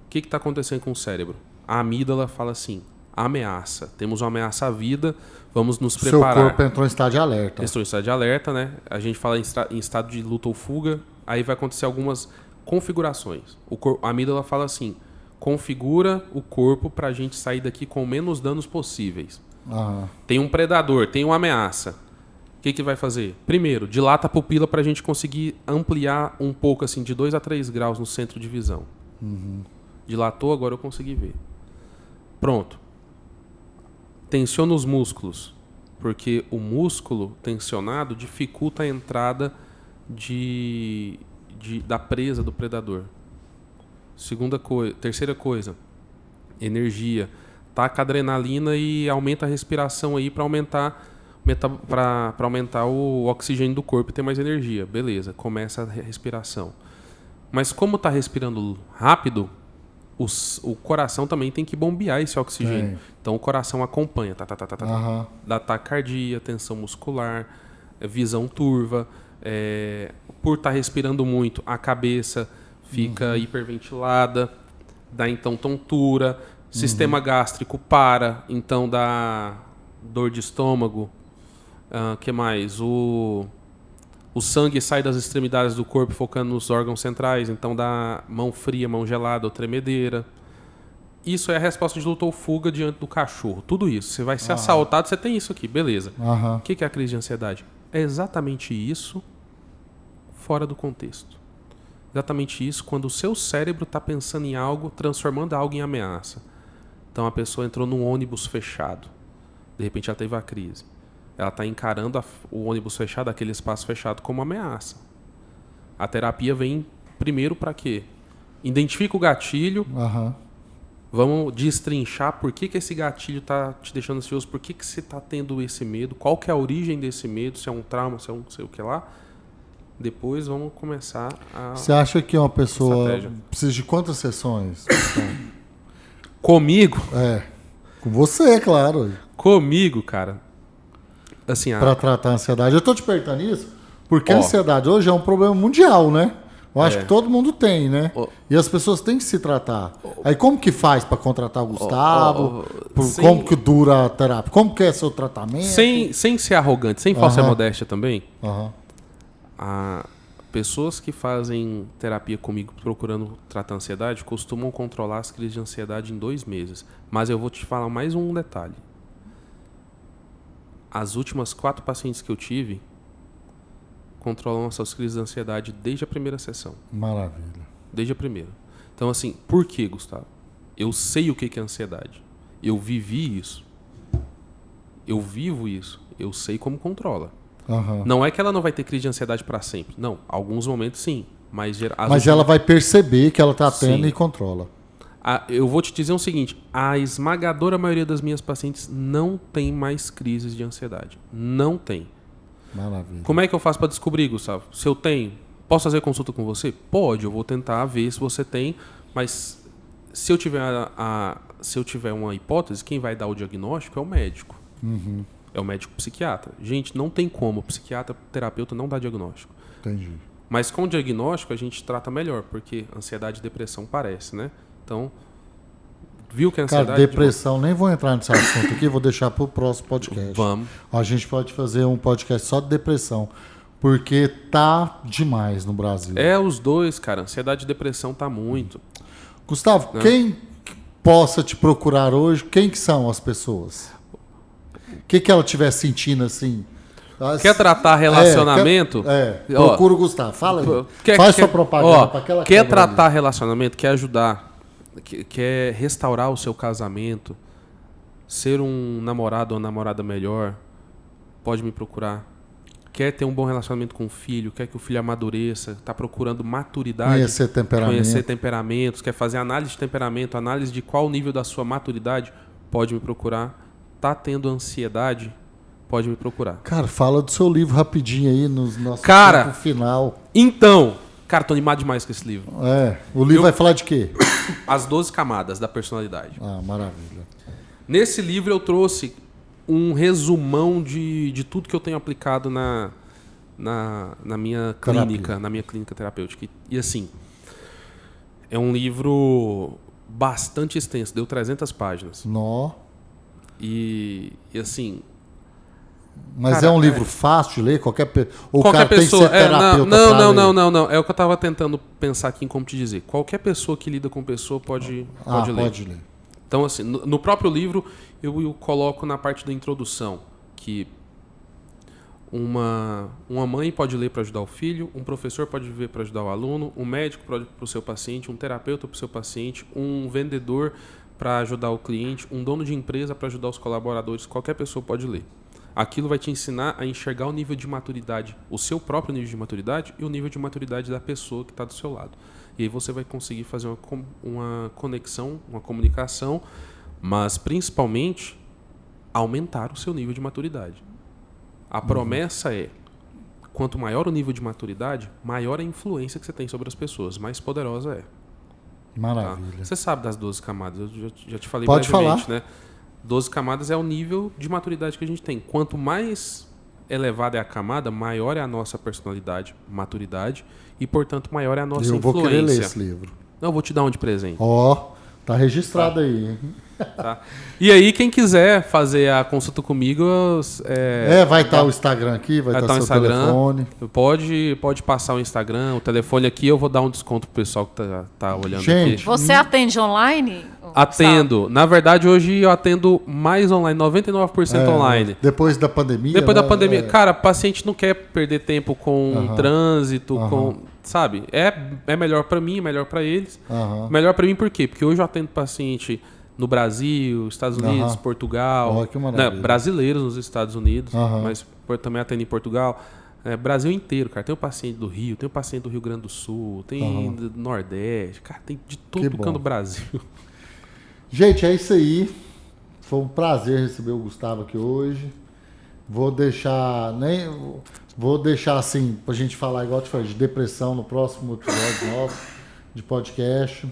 o que está acontecendo com o cérebro? A amígdala fala assim, ameaça. Temos uma ameaça à vida, vamos nos Seu preparar. corpo entrou em estado de alerta. Entrou em estado de alerta, né? A gente fala em estado de luta ou fuga. Aí vai acontecer algumas configurações. A amígdala fala assim, configura o corpo para a gente sair daqui com menos danos possíveis. Aham. Tem um predador, tem uma ameaça. O que vai fazer? Primeiro, dilata a pupila para a gente conseguir ampliar um pouco, assim, de 2 a 3 graus no centro de visão. Dilatou, agora eu consegui ver. Pronto. Tensiona os músculos, porque o músculo tensionado dificulta a entrada da presa do predador. Terceira coisa, energia. Taca adrenalina e aumenta a respiração aí para aumentar o oxigênio do corpo e ter mais energia. Beleza, começa a respiração. Mas como está respirando rápido, o coração também tem que bombear esse oxigênio. Então o coração acompanha. Dá taquicardia, tensão muscular, visão turva. Por estar respirando muito, a cabeça fica hiperventilada, dá então tontura. Sistema gástrico para, então dá dor de estômago. Que mais? O sangue sai das extremidades do corpo focando nos órgãos centrais, então dá mão fria, mão gelada ou tremedeira. Isso é a resposta de luta ou fuga diante do cachorro. Tudo isso. Você vai ser assaltado, você tem isso aqui, beleza. O que é a crise de ansiedade? É exatamente isso fora do contexto. Exatamente isso quando o seu cérebro está pensando em algo, transformando algo em ameaça. Então a pessoa entrou num ônibus fechado. De repente ela teve a crise. Ela está encarando o ônibus fechado, aquele espaço fechado, como ameaça. A terapia vem primeiro para quê? Identifica o gatilho. Vamos destrinchar por que esse gatilho está te deixando ansioso, por que você está tendo esse medo, qual que é a origem desse medo, se é um trauma, se é um não sei o que lá. Depois vamos começar a... Você acha que uma pessoa estratégia. precisa de quantas sessões? Comigo? Com você, claro. Comigo, cara. Assim, Para tratar a ansiedade. Eu tô te perguntando isso porque a ansiedade hoje é um problema mundial, né? Eu acho que todo mundo tem, né? E as pessoas têm que se tratar. Aí como que faz para contratar o Gustavo? Como que dura a terapia? Como que é seu tratamento? Sem ser arrogante, sem falsa modéstia também. Pessoas que fazem terapia comigo procurando tratar ansiedade costumam controlar as crises de ansiedade em 2 meses. Mas eu vou te falar mais um detalhe. As últimas 4 pacientes que eu tive controlam essas crises de ansiedade desde a primeira sessão. Maravilha. Desde a primeira. Então, assim, por que, Gustavo? Eu sei o que é ansiedade. Eu vivi isso. Eu vivo isso. Eu sei como controla. Não é que ela não vai ter crise de ansiedade para sempre. Não, alguns momentos sim. Mas ela vai perceber que ela está tendo e controla. Eu vou te dizer o seguinte, a esmagadora maioria das minhas pacientes não tem mais crises de ansiedade. Não tem. Maravilha. Como é que eu faço para descobrir, Gustavo? Se eu tenho, posso fazer consulta com você? Pode, eu vou tentar ver se você tem, mas se eu tiver uma hipótese, quem vai dar o diagnóstico é o médico. É o médico psiquiatra. Gente, não tem como. Psiquiatra, terapeuta não dá diagnóstico. Entendi. Mas com o diagnóstico a gente trata melhor, porque ansiedade e depressão parece, né? Então, viu que a ansiedade... Cara, depressão, nem vou entrar nesse assunto aqui, vou deixar para o próximo podcast. Vamos. A gente pode fazer um podcast só de depressão, porque tá demais no Brasil. Os dois, cara. Ansiedade e depressão tá muito. Gustavo, quem possa te procurar hoje, quem que são as pessoas? O que ela estiver sentindo assim? Quer tratar relacionamento? Procura o Gustavo. Fala aí. Faz sua propaganda para aquela quer tratar relacionamento, quer ajudar, quer restaurar o seu casamento, ser um namorado ou uma namorada melhor, pode me procurar. Quer ter um bom relacionamento com o filho, quer que o filho amadureça, está procurando maturidade, conhecer temperamentos, quer fazer análise de temperamento, análise de qual o nível da sua maturidade, pode me procurar. Tá tendo ansiedade, pode me procurar. Cara, fala do seu livro rapidinho aí, no nosso tempo final. Então, cara, tô animado demais com esse livro. O livro vai falar de quê? As 12 camadas da personalidade. Maravilha. Nesse livro eu trouxe um resumão de tudo que eu tenho aplicado na minha clínica, na minha clínica terapêutica. E assim, é um livro bastante extenso, deu 300 páginas. Nó. E assim... Mas Cara, é um livro fácil de ler? Ou o qualquer cara pessoa, tem que ser terapeuta não. É o que eu tava tentando pensar aqui em como te dizer. Qualquer pessoa que lida com pessoa pode ler. Pode ler. Então, assim, no próprio livro, eu coloco na parte da introdução que uma mãe pode ler para ajudar o filho, um professor pode ler para ajudar o aluno, um médico para o seu paciente, um terapeuta para o seu paciente, um vendedor para ajudar o cliente, um dono de empresa para ajudar os colaboradores. Qualquer pessoa pode ler. Aquilo vai te ensinar a enxergar o nível de maturidade, o seu próprio nível de maturidade e o nível de maturidade da pessoa que está do seu lado. E aí você vai conseguir fazer uma conexão, uma comunicação, mas principalmente aumentar o seu nível de maturidade. A promessa é, quanto maior o nível de maturidade, maior a influência que você tem sobre as pessoas, mais poderosa é. Maravilha. Tá? Você sabe das 12 camadas, eu já te falei Pode brevemente, falar. né? 12 camadas é o nível de maturidade que a gente tem. Quanto mais elevada é a camada, maior é a nossa personalidade, maturidade, e, portanto, maior é a nossa influência. Eu vou querer ler esse livro. Não, eu vou te dar um de presente. Tá registrado aí, hein? Tá? E aí, quem quiser fazer a consulta comigo... vai estar o Instagram aqui, vai estar o seu Instagram. telefone. Pode passar o Instagram, o telefone aqui, eu vou dar um desconto pro pessoal que tá olhando Gente, aqui. Você atende online? Atendo. Na verdade, hoje eu atendo mais online, 99% online. Depois da pandemia. Depois da né? pandemia. Cara, paciente não quer perder tempo com trânsito, sabe? É melhor para mim, melhor para eles. Melhor para mim por quê? Porque hoje eu atendo paciente no Brasil, Estados Unidos, Portugal. Que maravilha. Brasileiros nos Estados Unidos, mas também atendo em Portugal. Brasil inteiro, cara. Tem um paciente do Rio, tem um paciente do Rio Grande do Sul, tem do Nordeste. Cara, tem de todo canto do Brasil. Gente, é isso aí. Foi um prazer receber o Gustavo aqui hoje. Vou deixar assim, pra gente falar, igual eu te falei, de depressão no próximo episódio nosso de podcast.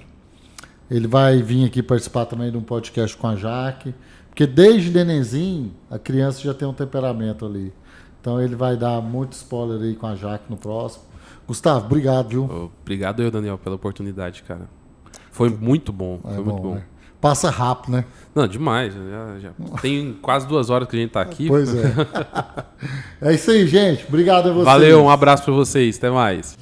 Ele vai vir aqui participar também de um podcast com a Jaque. Porque desde nenenzinho, a criança já tem um temperamento ali. Então ele vai dar muito spoiler aí com a Jaque no próximo. Gustavo, obrigado, viu? Obrigado eu, Daniel, pela oportunidade, cara. Foi muito bom. Foi muito bom. Né? Passa rápido, né? Não, demais. Já tem quase 2 horas que a gente tá aqui. Pois é. É isso aí, gente. Obrigado a vocês. Valeu, um abraço pra vocês. Até mais.